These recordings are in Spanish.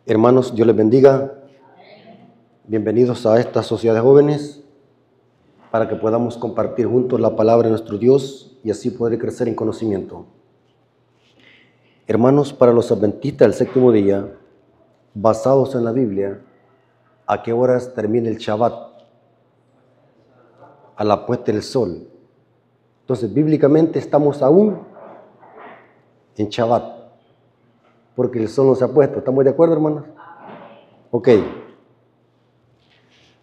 Hermanos, Dios les bendiga. Bienvenidos a esta sociedad de jóvenes para que podamos compartir juntos la palabra de nuestro Dios y así poder crecer en conocimiento. Hermanos, para los adventistas del séptimo día, basados en la Biblia, ¿a qué horas termina el Shabbat? A la puesta del sol. Entonces, bíblicamente estamos aún en Shabbat, porque el sol no se ha puesto. ¿Estamos de acuerdo, hermanos? Ok.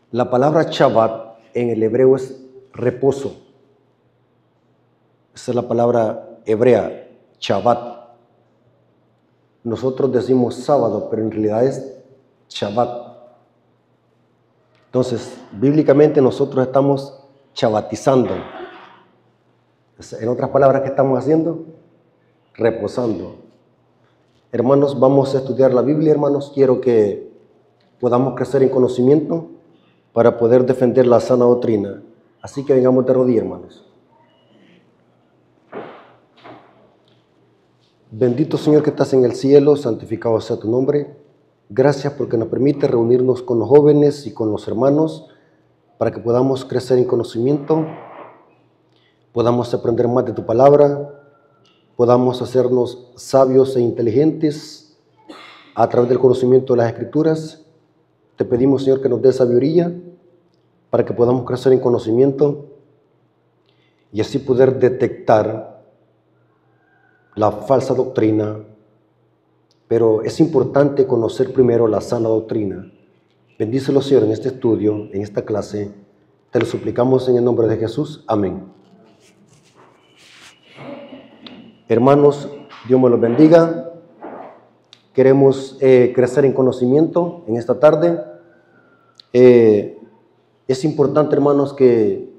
La palabra Shabbat en el hebreo es reposo. Esa es la palabra hebrea, Shabbat. Nosotros decimos sábado, pero en realidad es Shabbat. Entonces, bíblicamente nosotros estamos shabbatizando. En otras palabras, ¿qué estamos haciendo? Reposando. Hermanos, vamos a estudiar la Biblia, hermanos. Quiero que podamos crecer en conocimiento para poder defender la sana doctrina. Así que vengamos de rodillas, hermanos. Bendito Señor que estás en el cielo, santificado sea tu nombre. Gracias porque nos permite reunirnos con los jóvenes y con los hermanos para que podamos crecer en conocimiento, podamos aprender más de tu palabra, podamos hacernos sabios e inteligentes a través del conocimiento de las Escrituras. Te pedimos, Señor, que nos dé sabiduría para que podamos crecer en conocimiento y así poder detectar la falsa doctrina. Pero es importante conocer primero la sana doctrina. Bendícelo, Señor, en este estudio, en esta clase. Te lo suplicamos en el nombre de Jesús. Amén. Hermanos, Dios me los bendiga. Queremos crecer en conocimiento en esta tarde. Es importante, hermanos, que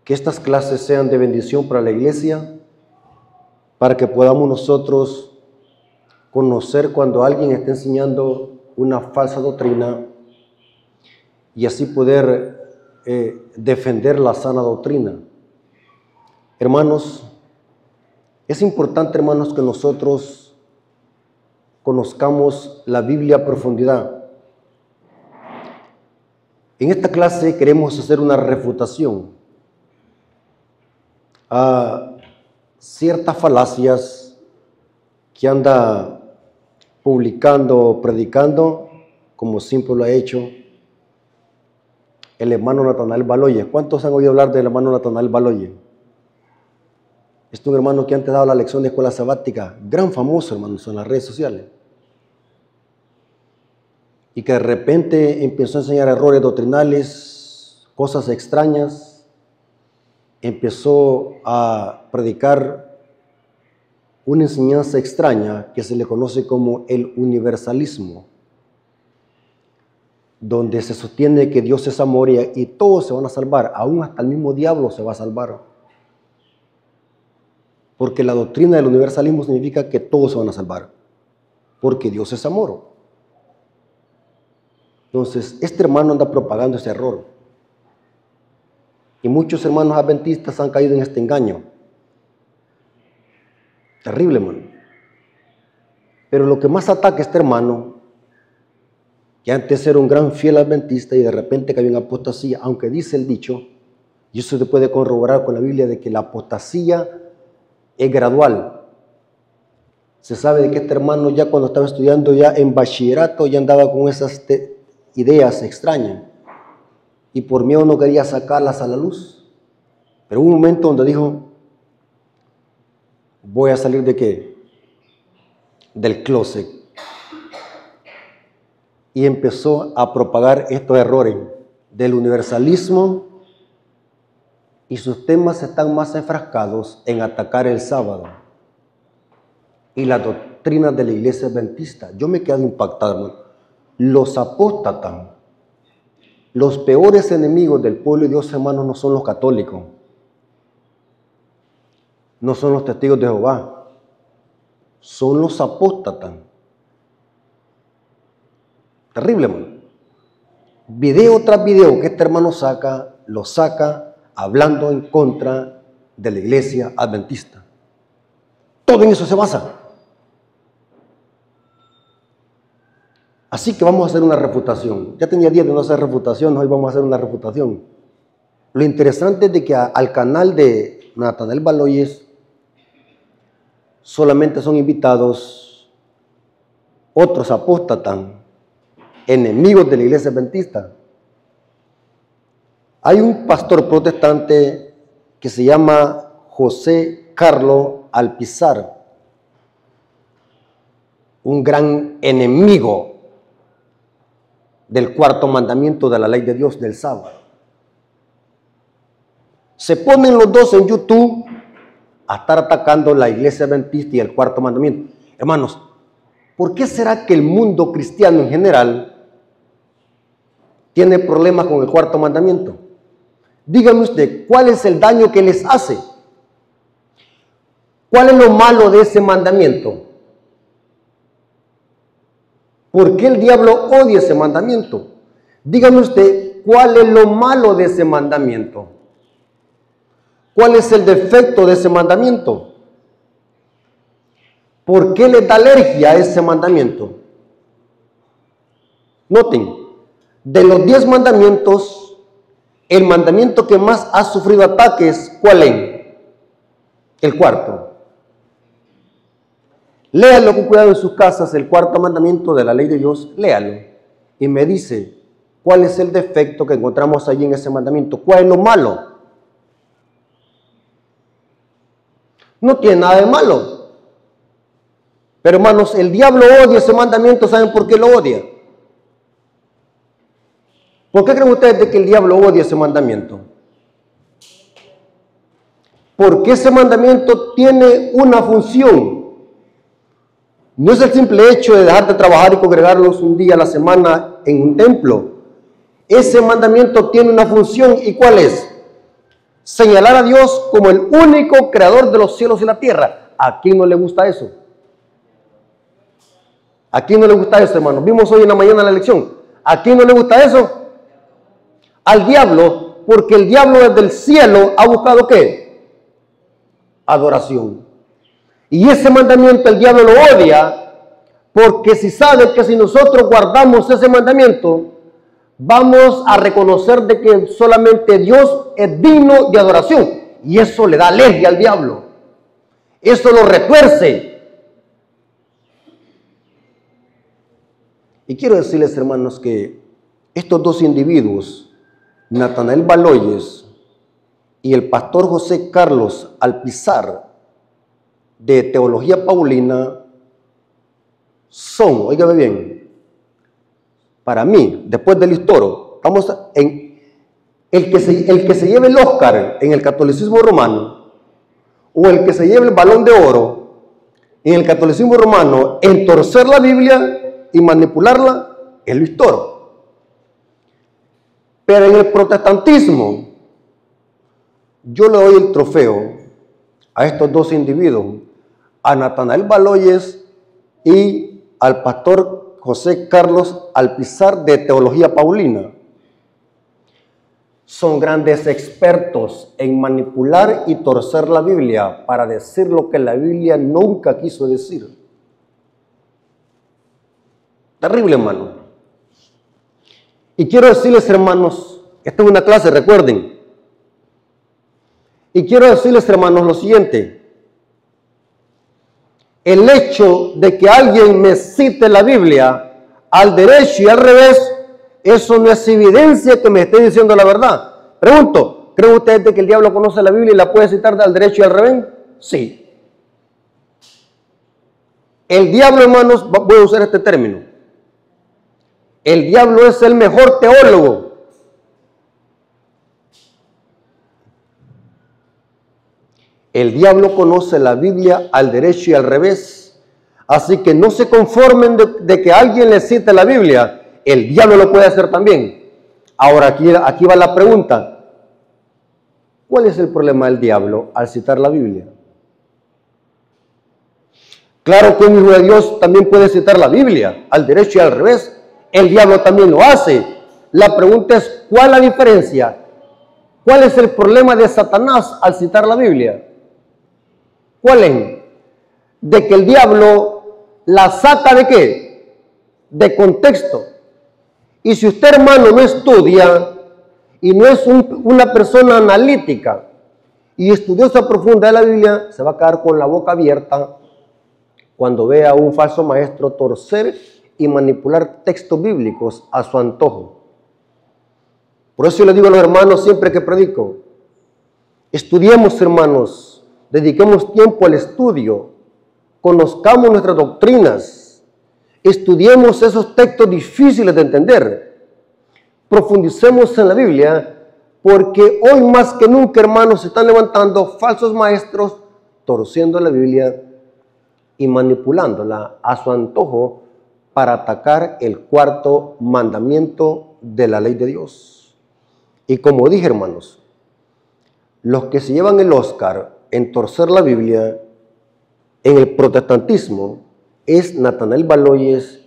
estas clases sean de bendición para la iglesia, para que podamos nosotros conocer cuando alguien está enseñando una falsa doctrina y así poder defender la sana doctrina. Hermanos, es importante, hermanos, que nosotros conozcamos la Biblia a profundidad. En esta clase queremos hacer una refutación a ciertas falacias que anda publicando o predicando, como siempre lo ha hecho el hermano Natanael Baloye. ¿Cuántos han oído hablar del hermano Natanael Baloye? Es un hermano que antes daba la lección de escuela sabática, gran famoso, hermanos, en las redes sociales, y que de repente empezó a enseñar errores doctrinales, cosas extrañas, empezó a predicar una enseñanza extraña que se le conoce como el universalismo, donde se sostiene que Dios es amor y todos se van a salvar, aún hasta el mismo diablo se va a salvar. Porque la doctrina del universalismo significa que todos se van a salvar, porque Dios es amor. Entonces, este hermano anda propagando ese error. Y muchos hermanos adventistas han caído en este engaño. Terrible, hermano. Pero lo que más ataca a este hermano, que antes era un gran fiel adventista y de repente cayó en apostasía, aunque dice el dicho, y eso se puede corroborar con la Biblia, de que la apostasía es gradual. Se sabe de que este hermano ya cuando estaba estudiando ya en bachillerato ya andaba con esas ideas extrañas y por miedo no quería sacarlas a la luz. Pero hubo un momento donde dijo, voy a salir ¿de qué? Del closet. Y empezó a propagar estos errores del universalismo y sus temas están más enfrascados en atacar el sábado y las doctrinas de la iglesia adventista. Yo me quedo impactado, hermano. Los apóstatas, los peores enemigos del pueblo de Dios, hermanos, no son los católicos, no son los testigos de Jehová, son los apóstatas. Terrible, hermano. Video tras video que este hermano lo saca hablando en contra de la iglesia adventista. Todo en eso se basa. Así que vamos a hacer una refutación. Ya tenía días de no hacer refutación, hoy vamos a hacer una refutación. Lo interesante es de que al canal de Natanael Baloyes solamente son invitados otros apóstatas, enemigos de la iglesia adventista. Hay un pastor protestante que se llama José Carlos Alpizar, un gran enemigo del cuarto mandamiento de la ley de Dios del sábado. Se ponen los dos en YouTube a estar atacando la iglesia adventista y el cuarto mandamiento. Hermanos, ¿por qué será que el mundo cristiano en general tiene problemas con el cuarto mandamiento? Dígame usted, ¿cuál es el daño que les hace? ¿Cuál es lo malo de ese mandamiento? ¿Por qué el diablo odia ese mandamiento? Dígame usted, ¿cuál es lo malo de ese mandamiento? ¿Cuál es el defecto de ese mandamiento? ¿Por qué le da alergia a ese mandamiento? Noten, de los 10 mandamientos, el mandamiento que más ha sufrido ataques, ¿cuál es? El cuarto. Léalo con cuidado en sus casas, el cuarto mandamiento de la ley de Dios, léalo. Y me dice, ¿cuál es el defecto que encontramos allí en ese mandamiento? ¿Cuál es lo malo? No tiene nada de malo. Pero hermanos, el diablo odia ese mandamiento. ¿Saben por qué lo odia? ¿Por qué creen ustedes de que el diablo odia ese mandamiento? Porque ese mandamiento tiene una función. No es el simple hecho de dejar de trabajar y congregarlos un día a la semana en un templo. Ese mandamiento tiene una función. ¿Y cuál es? Señalar a Dios como el único creador de los cielos y la tierra. ¿A quién no le gusta eso? ¿A quién no le gusta eso, hermanos? Vimos hoy en la mañana la lección. ¿A quién no le gusta eso? Al diablo, porque el diablo desde el cielo ha buscado ¿qué? Adoración. Y ese mandamiento el diablo lo odia, porque si sabe que si nosotros guardamos ese mandamiento, vamos a reconocer de que solamente Dios es digno de adoración. Y eso le da alergia al diablo. Eso lo retuerce. Y quiero decirles, hermanos, que estos dos individuos, Natanael Baloyes y el pastor José Carlos Alpizar, de Teología Paulina, son, óigame bien, para mí, después del Listoro, vamos en el que se lleve el Oscar en el catolicismo romano, o el que se lleve el Balón de Oro en el catolicismo romano, en torcer la Biblia y manipularla, es Listoro. Pero en el protestantismo, yo le doy el trofeo a estos dos individuos, a Natanael Baloyes y al pastor José Carlos Alpizar de Teología Paulina. Son grandes expertos en manipular y torcer la Biblia para decir lo que la Biblia nunca quiso decir. Terrible, hermano. Y quiero decirles, hermanos, esta es una clase, recuerden. Y quiero decirles, hermanos, lo siguiente. El hecho de que alguien me cite la Biblia al derecho y al revés, eso no es evidencia que me esté diciendo la verdad. Pregunto, ¿creen ustedes de que el diablo conoce la Biblia y la puede citar al derecho y al revés? Sí. El diablo, hermanos, voy a usar este término. El diablo es el mejor teólogo. El diablo conoce la Biblia al derecho y al revés. Así que no se conformen de que alguien les cite la Biblia. El diablo lo puede hacer también. Ahora aquí va la pregunta. ¿Cuál es el problema del diablo al citar la Biblia? Claro que un hijo de Dios también puede citar la Biblia al derecho y al revés. El diablo también lo hace. La pregunta es, ¿cuál es la diferencia? ¿Cuál es el problema de Satanás al citar la Biblia? ¿Cuál es? De que el diablo la saca ¿de qué? de contexto. Y si usted, hermano, no estudia y no es una persona analítica y estudiosa profunda de la Biblia, se va a quedar con la boca abierta cuando vea a un falso maestro torcer y manipular textos bíblicos a su antojo. Por eso yo le digo a los hermanos siempre que predico, estudiemos, hermanos, dediquemos tiempo al estudio, conozcamos nuestras doctrinas, estudiemos esos textos difíciles de entender, profundicemos en la Biblia, porque hoy más que nunca, hermanos, se están levantando falsos maestros torciendo la Biblia y manipulándola a su antojo para atacar el cuarto mandamiento de la ley de Dios. Y como dije, hermanos, los que se llevan el Oscar en torcer la Biblia en el protestantismo es Natanael Baloyes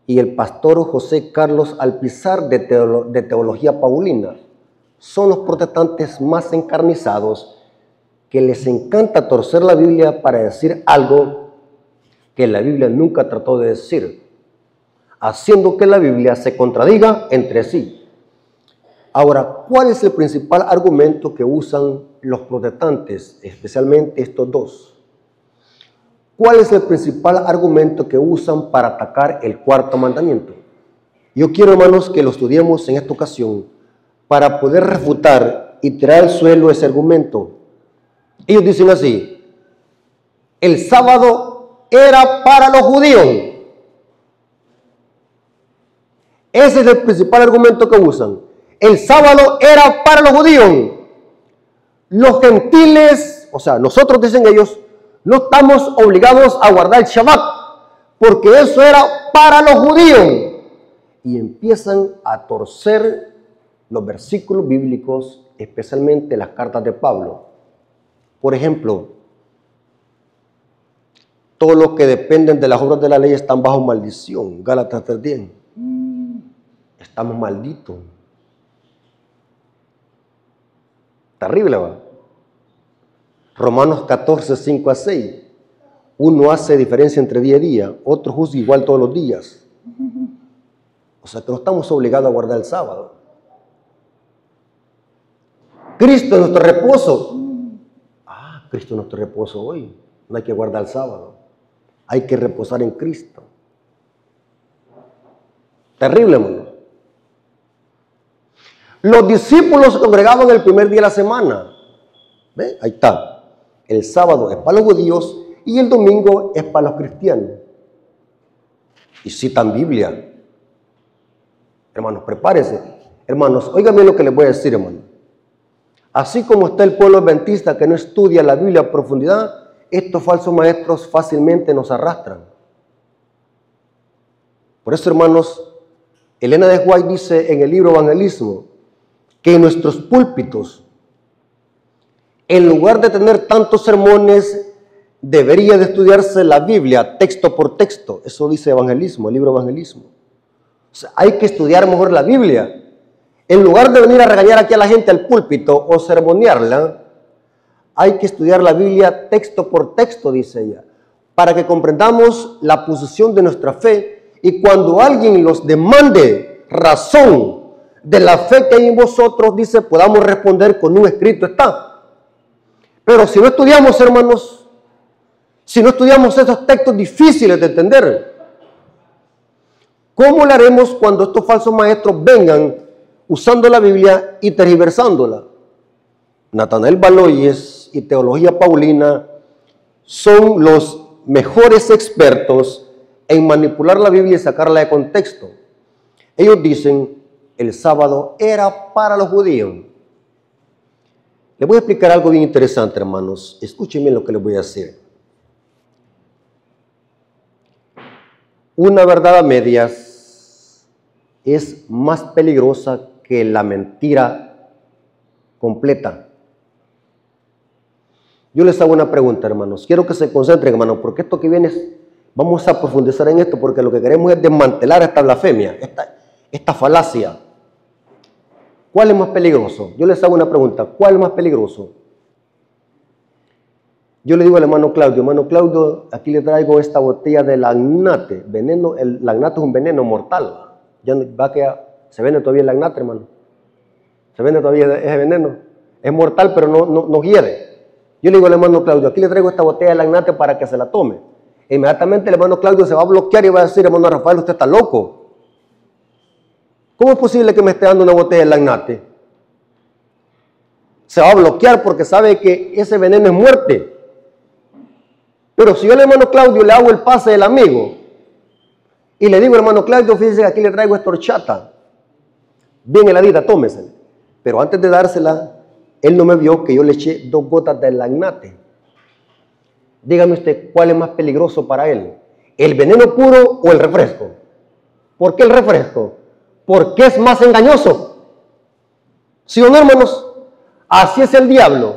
y el pastor José Carlos Alpizar de Teología Paulina. Son los protestantes más encarnizados que les encanta torcer la Biblia para decir algo que la Biblia nunca trató de decir, haciendo que la Biblia se contradiga entre sí. Ahora, ¿cuál es el principal argumento que usan los protestantes, especialmente estos dos? ¿Cuál es el principal argumento que usan para atacar el cuarto mandamiento? Yo quiero, hermanos, que lo estudiemos en esta ocasión para poder refutar y tirar al suelo ese argumento. Ellos dicen así: el sábado era para los judíos. Ese es el principal argumento que usan. El sábado era para los judíos. Los gentiles, o sea, nosotros, dicen ellos, no estamos obligados a guardar el Shabbat, porque eso era para los judíos. Y empiezan a torcer los versículos bíblicos, especialmente las cartas de Pablo. Por ejemplo, todos los que dependen de las obras de la ley están bajo maldición. Gálatas 3:10. Estamos malditos. Terrible, ¿va? Romanos 14:5-6. Uno hace diferencia entre día y día, otro juzga igual todos los días. O sea que no estamos obligados a guardar el sábado. Cristo es nuestro reposo. Cristo es nuestro reposo hoy. No hay que guardar el sábado. Hay que reposar en Cristo. Terrible, hermano. Los discípulos se congregaban el primer día de la semana. ¿Ve? Ahí está. El sábado es para los judíos y el domingo es para los cristianos. Y citan Biblia. Hermanos, prepárense. Hermanos, óiganme lo que les voy a decir, hermano. Así como está el pueblo adventista que no estudia la Biblia a profundidad, estos falsos maestros fácilmente nos arrastran. Por eso, hermanos, Elena de White dice en el libro Evangelismo que en nuestros púlpitos, en lugar de tener tantos sermones, debería de estudiarse la Biblia texto por texto. Eso dice Evangelismo, el libro Evangelismo. O sea, hay que estudiar mejor la Biblia. En lugar de venir a regañar aquí a la gente al púlpito o sermonearla, hay que estudiar la Biblia texto por texto, dice ella, para que comprendamos la posición de nuestra fe y cuando alguien los demande razón de la fe que hay en vosotros, dice, podamos responder con un escrito está. Pero si no estudiamos, hermanos, si no estudiamos esos textos difíciles de entender, ¿cómo lo haremos cuando estos falsos maestros vengan usando la Biblia y tergiversándola? Natanael Baloyes y Teología Paulina son los mejores expertos en manipular la Biblia y sacarla de contexto. Ellos dicen, el sábado era para los judíos. Les voy a explicar algo bien interesante, hermanos. Escúchenme lo que les voy a decir. Una verdad a medias es más peligrosa que la mentira completa. Yo les hago una pregunta, hermanos. Quiero que se concentren, hermanos, porque esto que viene es, vamos a profundizar en esto, porque lo que queremos es desmantelar esta blasfemia, esta falacia. ¿Cuál es más peligroso? Yo les hago una pregunta. ¿Cuál es más peligroso? Yo le digo al hermano Claudio, aquí le traigo esta botella de lagnate, veneno. El lagnate es un veneno mortal. Ya va que se vende todavía el lagnate, hermano. Se vende todavía ese veneno. Es mortal, pero no hiere. Yo le digo al hermano Claudio, aquí le traigo esta botella de lagnate para que se la tome. E inmediatamente el hermano Claudio se va a bloquear y va a decir, hermano Rafael, usted está loco. ¿Cómo es posible que me esté dando una botella de lagnate? Se va a bloquear porque sabe que ese veneno es muerte. Pero si yo al hermano Claudio le hago el pase del amigo y le digo, hermano Claudio, fíjese que aquí le traigo esta horchata, bien heladita, tómesela. Pero antes de dársela, él no me vio que yo le eché 2 gotas de lagnate. Dígame usted, ¿cuál es más peligroso para él? ¿El veneno puro o el refresco? ¿Por qué el refresco? Porque es más engañoso. ¿Sí o no, hermanos? Así es el diablo.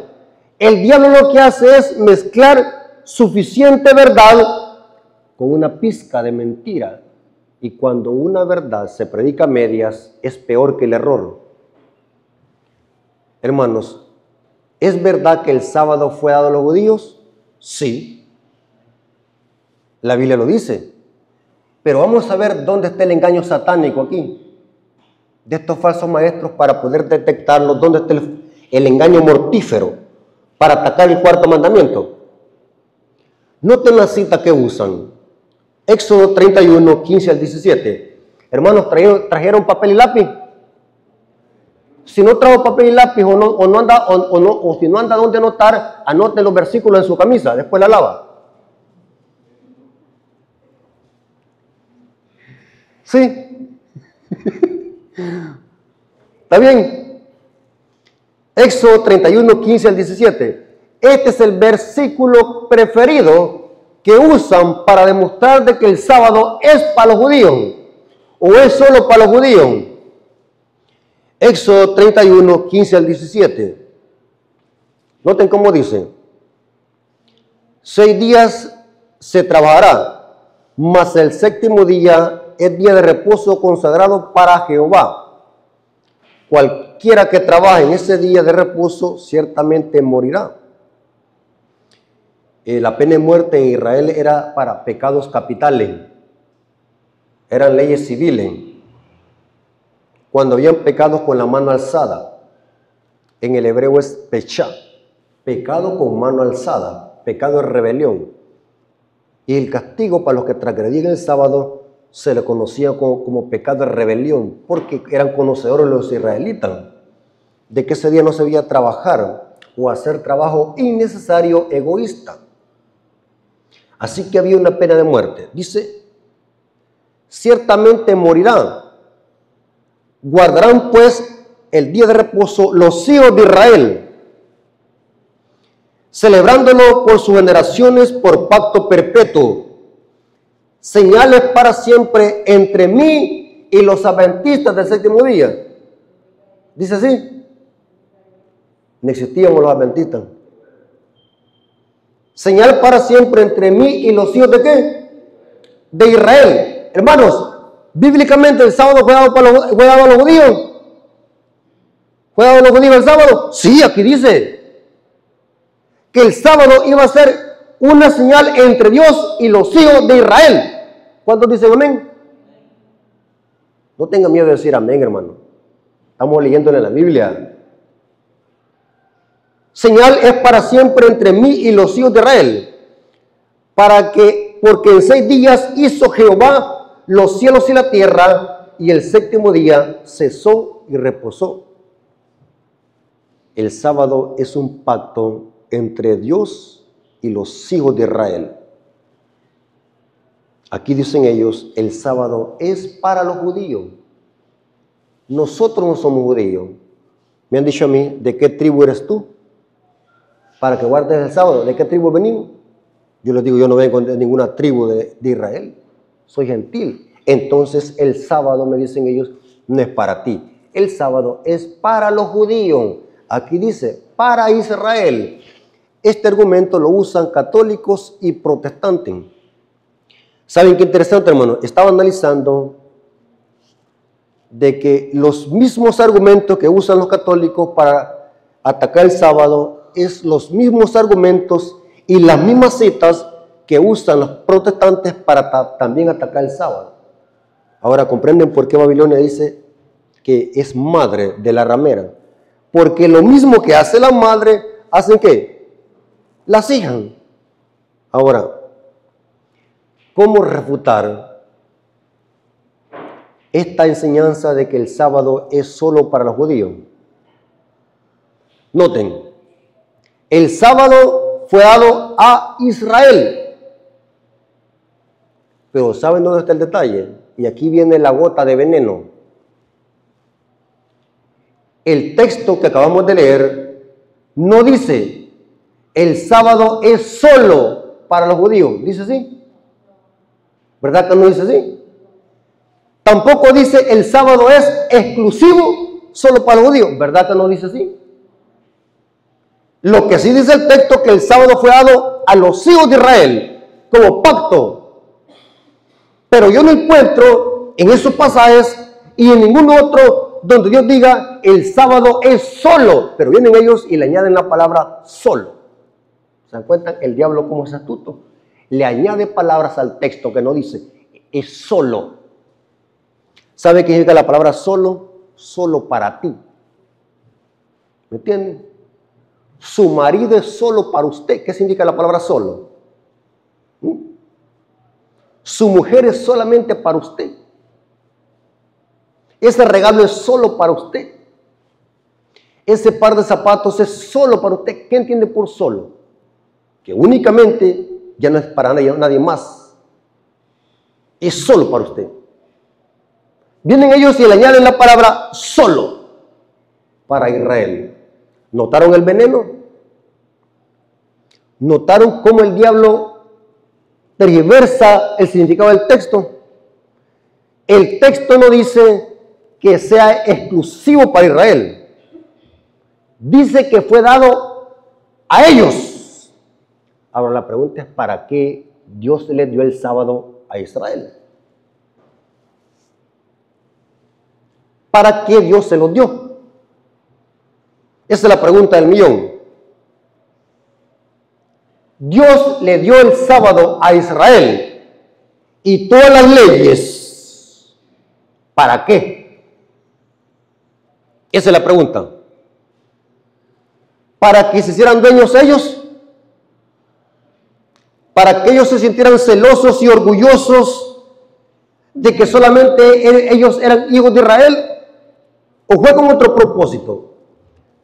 El diablo lo que hace es mezclar suficiente verdad con una pizca de mentira. Y cuando una verdad se predica a medias, es peor que el error. Hermanos, ¿es verdad que el sábado fue dado a los judíos? Sí. La Biblia lo dice. Pero vamos a ver dónde está el engaño satánico aquí, de estos falsos maestros, para poder detectarlos, dónde está el engaño mortífero para atacar el 4.º mandamiento. Noten la cita que usan. Éxodo 31, 15 al 17. Hermanos, ¿trajeron papel y lápiz? Si no trajo papel y lápiz o si no anda donde anotar, anoten los versículos en su camisa, después la lava. ¿Sí? ¿Está bien? Éxodo 31, 15 al 17. Este es el versículo preferido que usan para demostrar de que el sábado es para los judíos o es solo para los judíos. Éxodo 31, 15 al 17. Noten cómo dice: 6 días se trabajará, mas el 7.º día es día de reposo consagrado para Jehová. Cualquiera que trabaje en ese día de reposo ciertamente morirá. La pena de muerte en Israel era para pecados capitales. Eran leyes civiles. Cuando habían pecados con la mano alzada, en el hebreo es pechá, pecado con mano alzada, pecado de rebelión. Y el castigo para los que transgredían el sábado se le conocía como pecado de rebelión, porque eran conocedores los israelitas de que ese día no se debía trabajar o hacer trabajo innecesario, egoísta. Así que había una pena de muerte. Dice, ciertamente morirán. Guardarán pues el día de reposo los hijos de Israel, celebrándolo por sus generaciones por pacto perpetuo. Señales para siempre entre mí y los adventistas del 7.º día. Dice así. No existíamos los adventistas. Señal para siempre entre mí y los hijos de ¿qué? De Israel. Hermanos, bíblicamente el sábado fue dado a los judíos. ¿Fue dado a los judíos el sábado? Sí, aquí dice que el sábado iba a ser una señal entre Dios y los hijos de Israel. ¿Cuántos dicen amén? No tengan miedo de decir amén, hermano. Estamos leyéndole la Biblia. Señal es para siempre entre mí y los hijos de Israel, porque en 6 días hizo Jehová los cielos y la tierra, y el 7.º día cesó y reposó. El sábado es un pacto entre Dios y los hijos de Israel. Aquí dicen ellos, el sábado es para los judíos. Nosotros no somos judíos. Me han dicho a mí, ¿de qué tribu eres tú? Para que guardes el sábado. ¿De qué tribu venimos? Yo les digo, yo no vengo de ninguna tribu de Israel. Soy gentil. Entonces el sábado, me dicen ellos, no es para ti. El sábado es para los judíos. Aquí dice, para Israel. Este argumento lo usan católicos y protestantes. ¿Saben qué interesante, hermano? Estaba analizando de que los mismos argumentos que usan los católicos para atacar el sábado es los mismos argumentos y las mismas citas que usan los protestantes para también atacar el sábado. Ahora comprenden por qué Babilonia dice que es madre de la ramera. Porque lo mismo que hace la madre, ¿hacen qué? Las hijas. Ahora, ¿cómo refutar esta enseñanza de que el sábado es solo para los judíos? Noten, el sábado fue dado a Israel. Pero ¿saben dónde está el detalle? Y aquí viene la gota de veneno. El texto que acabamos de leer no dice el sábado es solo para los judíos. ¿Dice así? ¿Verdad que no dice así? Tampoco dice el sábado es exclusivo solo para los judíos. ¿Verdad que no dice así? Lo que sí dice el texto que el sábado fue dado a los hijos de Israel como pacto. Pero yo no encuentro en esos pasajes y en ningún otro donde Dios diga el sábado es solo. Pero vienen ellos y le añaden la palabra solo. ¿Se dan cuenta? El diablo como es astuto. Le añade palabras al texto que no dice es solo. ¿Sabe qué significa la palabra solo? Solo para ti. ¿Me entienden? Su marido es solo para usted. ¿Qué significa la palabra solo? Su mujer es solamente para usted. Ese regalo es solo para usted. Ese par de zapatos es solo para usted. ¿Qué entiende por solo? Que únicamente ya no es para nadie más. Es solo para usted. Vienen ellos y le añaden la palabra solo para Israel. ¿Notaron el veneno? ¿Notaron cómo el diablo tergiversa el significado del texto? El texto no dice que sea exclusivo para Israel. Dice que fue dado a ellos. Ahora la pregunta es ¿para qué Dios le dio el sábado a Israel? ¿Para qué Dios se lo dio? Esa es la pregunta del millón. Dios le dio el sábado a Israel y todas las leyes. ¿Para qué? Esa es la pregunta. ¿Para que se hicieran dueños ellos? ¿Para que ellos se sintieran celosos y orgullosos de que solamente ellos eran hijos de Israel? ¿O fue con otro propósito?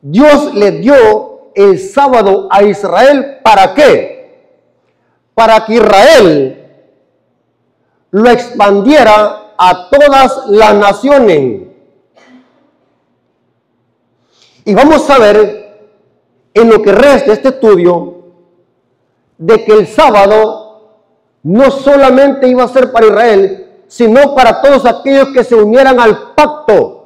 Dios le dio el sábado a Israel, ¿para qué? Para que Israel lo expandiera a todas las naciones. Y vamos a ver en lo que resta este estudio de que el sábado no solamente iba a ser para Israel, sino para todos aquellos que se unieran al pacto.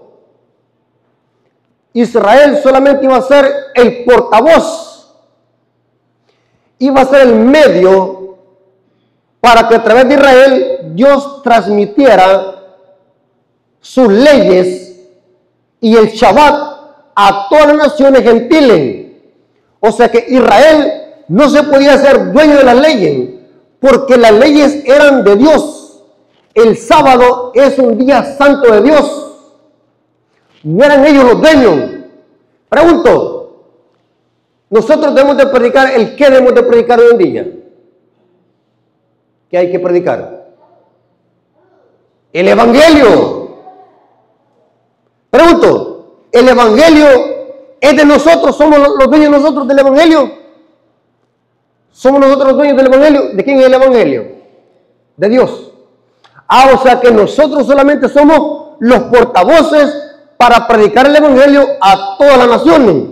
Israel solamente iba a ser el portavoz, iba a ser el medio para que a través de Israel Dios transmitiera sus leyes y el Shabbat a todas las naciones gentiles. O sea que Israel no se podía hacer dueño de las leyes, porque las leyes eran de Dios. El sábado es un día santo de Dios. No eran ellos los dueños. Pregunto, nosotros debemos de predicar, ¿el qué debemos de predicar hoy en día? ¿Qué hay que predicar? El Evangelio. Pregunto, ¿el Evangelio es de nosotros? ¿Somos los dueños nosotros del Evangelio? ¿Somos nosotros los dueños del Evangelio? ¿De quién es el Evangelio? De Dios. O sea que nosotros solamente somos los portavoces para predicar el Evangelio a todas las naciones.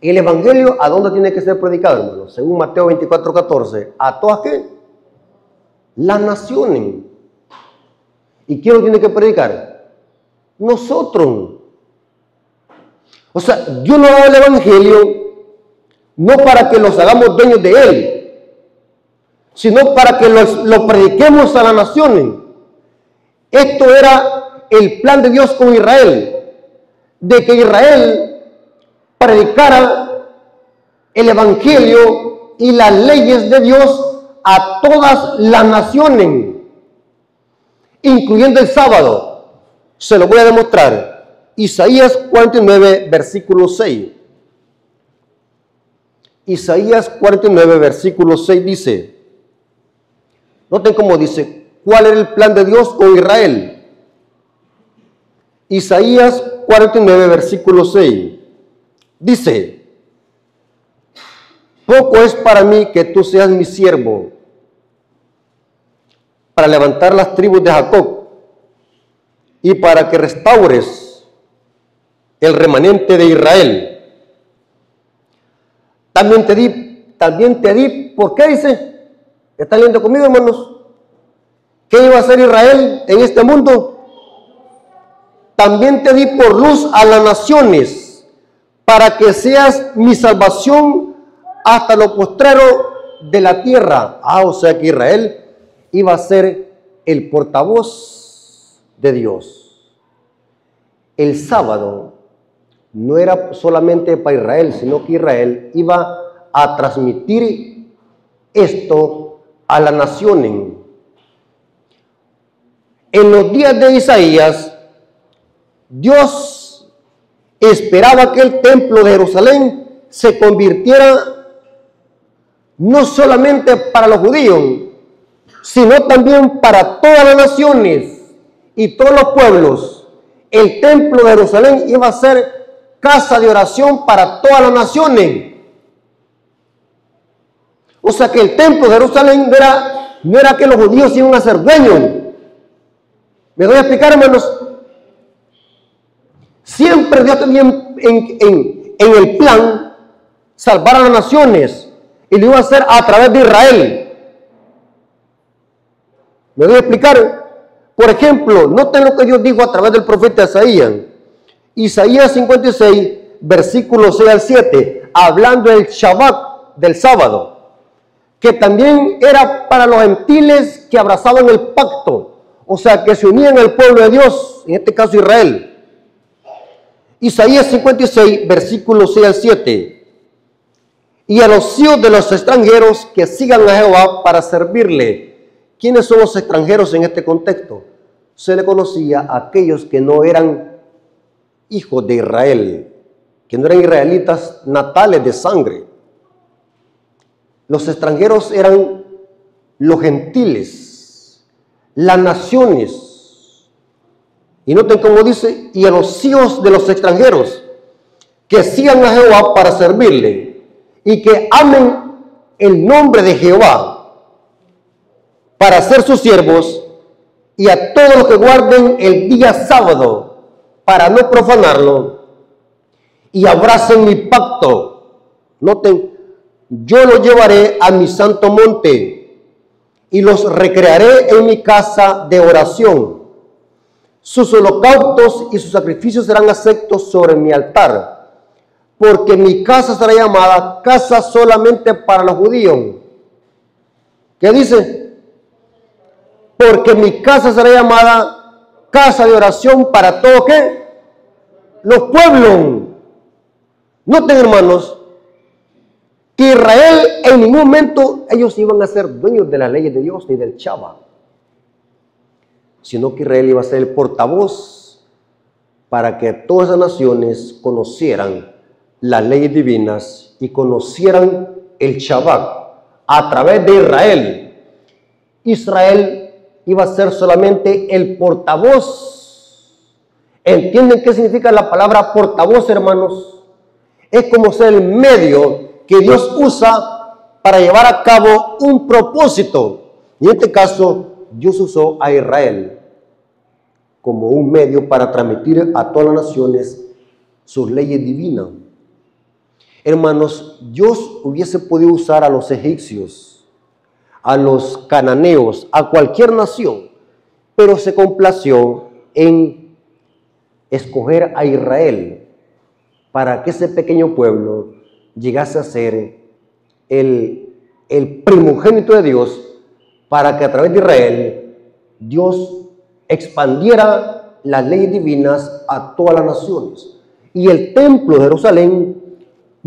¿El Evangelio a dónde tiene que ser predicado, hermano? Según Mateo 24:14. ¿A todas qué? Las naciones. ¿Y quién lo tiene que predicar? Nosotros. O sea, Dios nos da el Evangelio no para que los hagamos dueños de él, sino para que lo prediquemos a las naciones. Esto era el plan de Dios con Israel, de que Israel predicara el evangelio y las leyes de Dios a todas las naciones, incluyendo el sábado. Se lo voy a demostrar. Isaías 49, versículo 6. Isaías 49, versículo 6 dice, noten cómo dice, ¿cuál era el plan de Dios con Israel? Isaías 49, versículo 6, dice, poco es para mí que tú seas mi siervo, para levantar las tribus de Jacob, y para que restaures el remanente de Israel. También te di, ¿por qué dice? ¿Están leyendo conmigo, hermanos? ¿Qué iba a hacer Israel en este mundo? También te di por luz a las naciones, para que seas mi salvación hasta lo postrero de la tierra. O sea que Israel iba a ser el portavoz de Dios. El sábado no era solamente para Israel, sino que Israel iba a transmitir esto a las naciones. En los días de Isaías, Dios esperaba que el templo de Jerusalén se convirtiera no solamente para los judíos, sino también para todas las naciones y todos los pueblos. El templo de Jerusalén iba a ser casa de oración para todas las naciones. O sea que el templo de Jerusalén no era que los judíos iban a ser dueños. ¿Me doy a explicar, hermanos? Siempre Dios tenía en el plan salvar a las naciones, y lo iba a hacer a través de Israel. ¿Me doy a explicar? Por ejemplo, noten lo que Dios dijo a través del profeta Isaías. Isaías 56, versículos 6 al 7, hablando del Shabbat, del sábado, que también era para los gentiles que abrazaban el pacto, o sea, que se unían al pueblo de Dios, en este caso Israel. Isaías 56, versículos 6 al 7, y a los hijos de los extranjeros que sigan a Jehová para servirle. ¿Quiénes son los extranjeros en este contexto? Se le conocía a aquellos que no eran hijos de Israel, que no eran israelitas natales de sangre. Los extranjeros eran los gentiles, las naciones. Y noten cómo dice, y a los hijos de los extranjeros que sigan a Jehová para servirle y que amen el nombre de Jehová para ser sus siervos, y a todos los que guarden el día sábado para no profanarlo, y abracen mi pacto. Noten, yo los llevaré a mi santo monte y los recrearé en mi casa de oración. Sus holocaustos y sus sacrificios serán aceptos sobre mi altar, porque mi casa será llamada casa solamente para los judíos. ¿Qué dice? Porque mi casa será llamada casa de oración para todo ¿qué? Los pueblos. Noten, hermanos, que Israel en ningún momento ellos iban a ser dueños de las leyes de Dios ni del Shabbat, sino que Israel iba a ser el portavoz para que todas las naciones conocieran las leyes divinas y conocieran el Shabbat a través de Israel. Israel iba a ser solamente el portavoz. ¿Entienden qué significa la palabra portavoz, hermanos? Es como ser el medio que Dios usa para llevar a cabo un propósito. Y en este caso, Dios usó a Israel como un medio para transmitir a todas las naciones sus leyes divinas. Hermanos, Dios hubiese podido usar a los egipcios, a los cananeos, a cualquier nación, pero se complació en escoger a Israel para que ese pequeño pueblo llegase a ser el primogénito de Dios, para que a través de Israel Dios expandiera las leyes divinas a todas las naciones. Y el templo de Jerusalén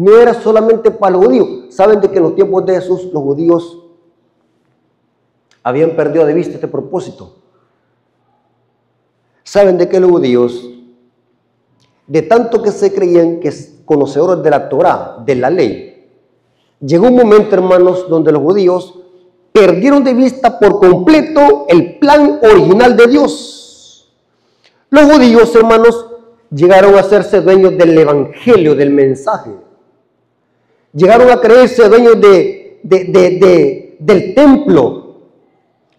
no era solamente para los judíos. Saben de que en los tiempos de Jesús los judíos habían perdido de vista este propósito. Saben de que los judíos, de tanto que se creían que conocedores de la Torá, de la ley, llegó un momento, hermanos, donde los judíos perdieron de vista por completo el plan original de Dios. Los judíos, hermanos, llegaron a hacerse dueños del evangelio, del mensaje. Llegaron a creerse dueños del templo.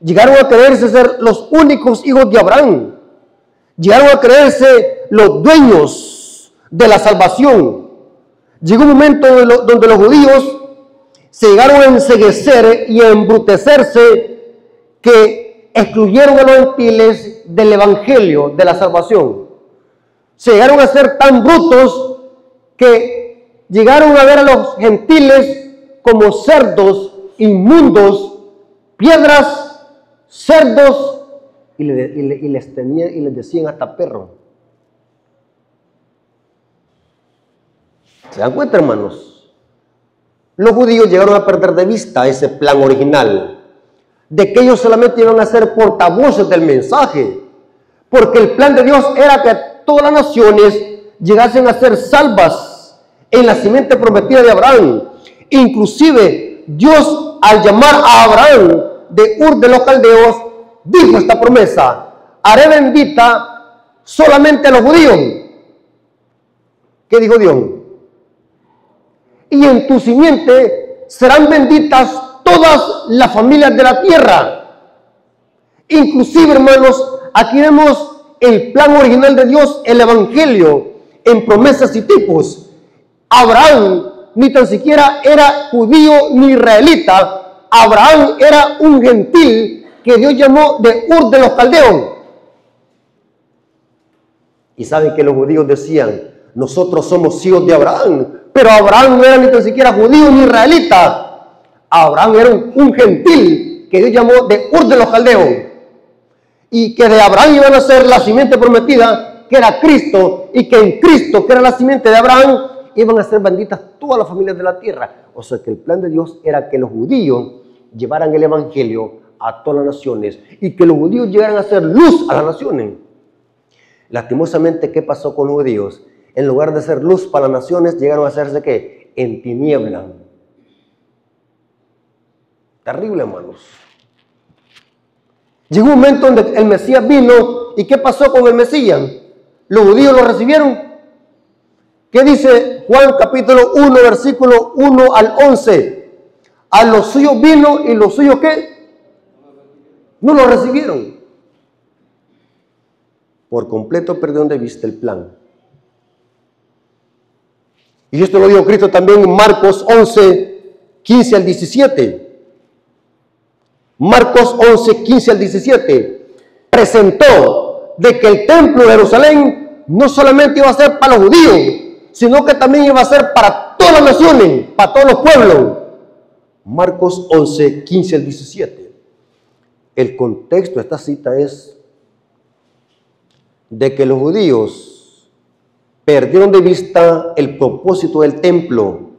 Llegaron a creerse ser los únicos hijos de Abraham. Llegaron a creerse los dueños de la salvación. Llegó un momento donde los judíos se llegaron a enceguecer y a embrutecerse, que excluyeron a los gentiles del evangelio de la salvación. Se llegaron a ser tan brutos que llegaron a ver a los gentiles como cerdos inmundos, piedras, cerdos, y les decían hasta perro. ¿Se dan cuenta, hermanos? Los judíos llegaron a perder de vista ese plan original, de que ellos solamente iban a ser portavoces del mensaje, porque el plan de Dios era que todas las naciones llegasen a ser salvas en la simiente prometida de Abraham. Inclusive Dios, al llamar a Abraham de Ur de los Caldeos, dijo esta promesa: haré bendita solamente a los judíos. ¿Qué dijo Dios? Y en tu simiente serán benditas todas las familias de la tierra. Inclusive, hermanos, aquí vemos el plan original de Dios, el evangelio, en promesas y tipos. Abraham ni tan siquiera era judío ni israelita. Abraham era un gentil que Dios llamó de Ur de los Caldeos. Y saben que los judíos decían: nosotros somos hijos de Abraham. Pero Abraham no era ni tan siquiera judío ni israelita. Abraham era un gentil que Dios llamó de Ur de los Caldeos. Y que de Abraham iban a ser la simiente prometida, que era Cristo, y que en Cristo, que era la simiente de Abraham, iban a ser benditas todas las familias de la tierra. O sea que el plan de Dios era que los judíos llevaran el evangelio a todas las naciones y que los judíos llegaran a ser luz a las naciones. Lastimosamente, ¿qué pasó con los judíos? En lugar de ser luz para las naciones, llegaron a hacerse ¿qué? En tiniebla. Terrible, hermanos. Llegó un momento donde el Mesías vino, ¿y qué pasó con el Mesías? Los judíos lo recibieron. ¿Qué dice Juan capítulo 1, versículo 1 al 11? A los suyos vino y los suyos ¿qué? No lo recibieron. Por completo perdieron de vista el plan. Y esto lo dijo Cristo también en Marcos 11, 15 al 17. Marcos 11, 15 al 17. Presentó de que el templo de Jerusalén no solamente iba a ser para los judíos, sino que también iba a ser para todas las naciones, para todos los pueblos. Marcos 11, 15 al 17. El contexto de esta cita es de que los judíos perdieron de vista el propósito del templo.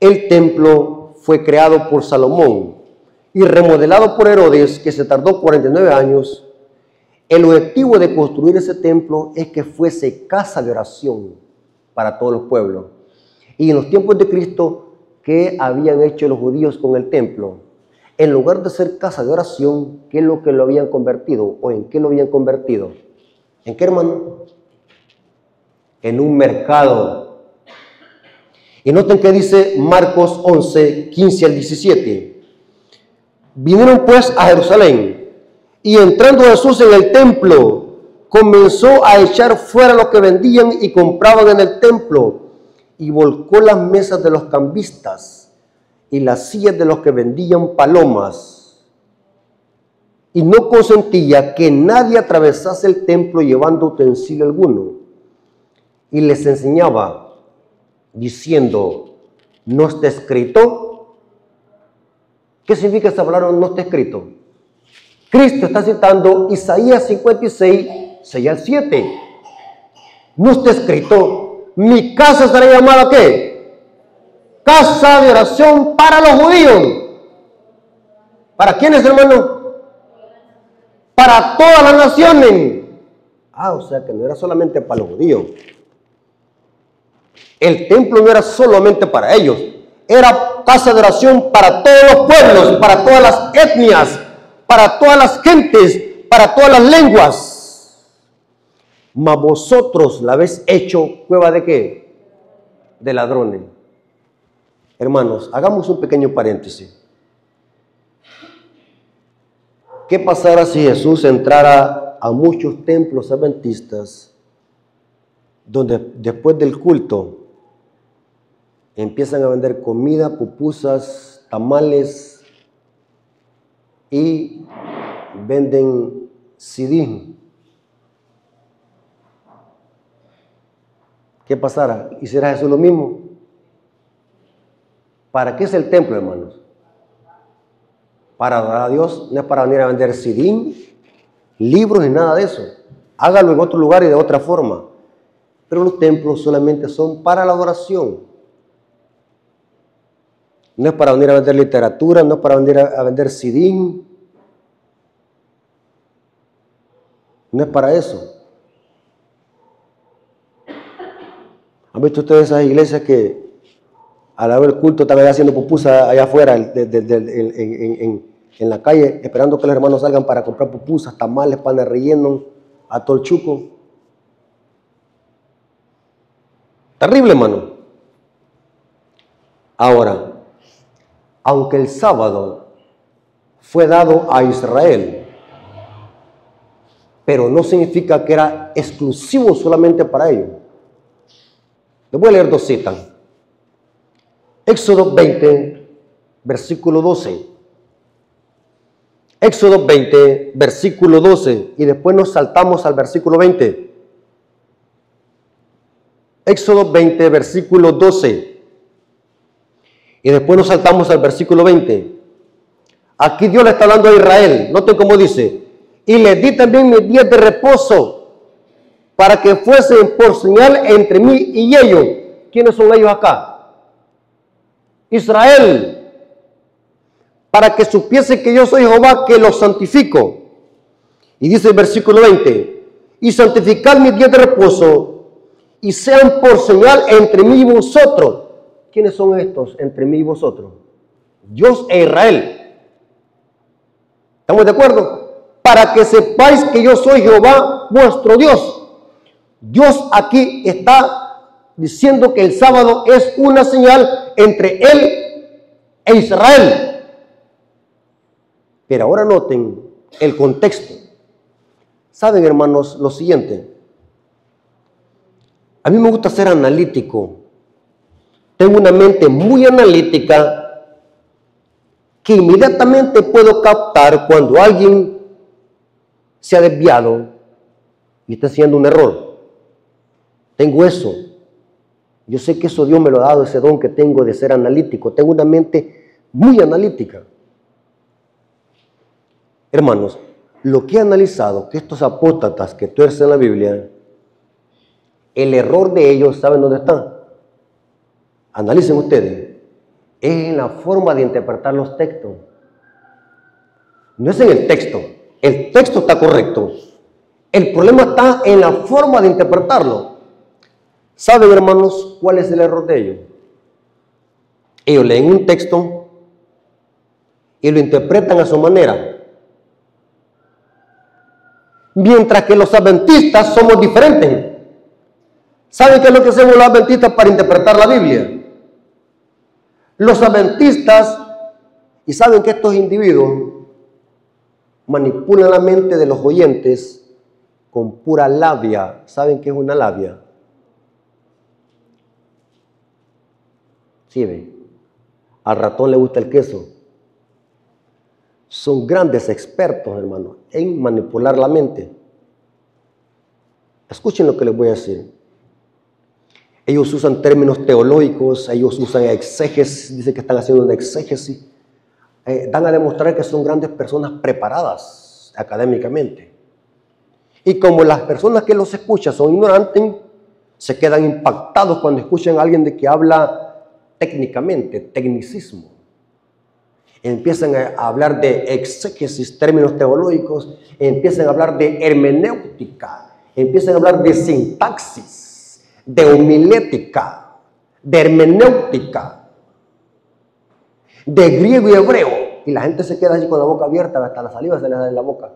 El templo fue creado por Salomón y remodelado por Herodes, que se tardó 49 años. El objetivo de construir ese templo es que fuese casa de oración para todos los pueblos. Y en los tiempos de Cristo, ¿qué habían hecho los judíos con el templo? En lugar de ser casa de oración, ¿qué es lo que lo habían convertido? ¿O en qué lo habían convertido? ¿En qué, hermano? En un mercado. Y noten que dice Marcos 11, 15 al 17. Vinieron pues a Jerusalén, y entrando Jesús en el templo, comenzó a echar fuera los que vendían y compraban en el templo, y volcó las mesas de los cambistas y las sillas de los que vendían palomas. Y no consentía que nadie atravesase el templo llevando utensilio alguno. Y les enseñaba, diciendo: ¿no está escrito? ¿Qué significa esta palabra no está escrito? Cristo está citando Isaías 56, 6 al 7. No está escrito: mi casa será llamada ¿qué? casa de oración para los judíos. ¿Para quiénes, hermano? Para todas las naciones. O sea que no era solamente para los judíos. El templo no era solamente para ellos. Era casa de oración para todos los pueblos, para todas las etnias, para todas las gentes, para todas las lenguas. Mas vosotros la habéis hecho cueva de ¿qué? De ladrones. Hermanos, hagamos un pequeño paréntesis. ¿Qué pasará si Jesús entrara a muchos templos adventistas donde después del culto empiezan a vender comida, pupusas, tamales y venden CD? ¿Qué pasará? ¿Hiciera Jesús lo mismo? ¿Para qué es el templo, hermanos? Para adorar a Dios, no es para venir a vender CD, libros ni nada de eso. Hágalo en otro lugar y de otra forma. Pero los templos solamente son para la adoración. No es para venir a vender literatura, no es para venir a vender CD. No es para eso. ¿Han visto ustedes esas iglesias que al haber el culto están haciendo pupusas allá afuera en la calle, esperando que los hermanos salgan para comprar pupusas, tamales, panes rellenos, a todo el chuco? Terrible, hermano. Ahora, aunque el sábado fue dado a Israel, pero no significa que era exclusivo solamente para ellos. Les voy a leer dos citas. Éxodo 20, versículo 12. Éxodo 20, versículo 12. Y después nos saltamos al versículo 20. Éxodo 20, versículo 12. Y después nos saltamos al versículo 20. Aquí Dios le está hablando a Israel. Noten cómo dice. Y les di también mis días de reposo para que fuesen por señal entre mí y ellos. ¿Quiénes son ellos acá? Israel, para que supiese que yo soy Jehová, que los santifico. Y dice el versículo 20, y santificad mis días de reposo, y sean por señal entre mí y vosotros. ¿Quiénes son estos entre mí y vosotros? Dios e Israel. ¿Estamos de acuerdo? Para que sepáis que yo soy Jehová, vuestro Dios. Dios aquí está diciendo que el sábado es una señal entre él e Israel. Pero ahora noten el contexto. Saben, hermanos, lo siguiente. A mí me gusta ser analítico. Tengo una mente muy analítica que inmediatamente puedo captar cuando alguien se ha desviado y está haciendo un error. Tengo eso. Yo sé que eso Dios me lo ha dado, ese don que tengo de ser analítico. Tengo una mente muy analítica. Hermanos, lo que he analizado, que estos apóstatas que tuercen la Biblia, el error de ellos, ¿saben dónde está? Analicen ustedes. Es en la forma de interpretar los textos. No es en el texto. El texto está correcto. El problema está en la forma de interpretarlo. ¿Saben, hermanos, cuál es el error de ellos? Ellos leen un texto y lo interpretan a su manera. Mientras que los adventistas somos diferentes. ¿Saben qué es lo que hacemos los adventistas para interpretar la Biblia? Los adventistas, y saben que estos individuos manipulan la mente de los oyentes con pura labia. ¿Saben qué es una labia? Sí, ven. Al ratón le gusta el queso. Son grandes expertos, hermanos, en manipular la mente. Escuchen lo que les voy a decir. Ellos usan términos teológicos, ellos usan exégesis, dicen que están haciendo una exégesis. Dan a demostrar que son grandes personas preparadas académicamente. Y como las personas que los escuchan son ignorantes, se quedan impactados cuando escuchan a alguien de que habla técnicamente, tecnicismo. Empiezan a hablar de exégesis, términos teológicos, empiezan a hablar de hermenéutica, empiezan a hablar de sintaxis, de homilética, de hermenéutica, de griego y hebreo. Y la gente se queda allí con la boca abierta, hasta la saliva se le da en la boca.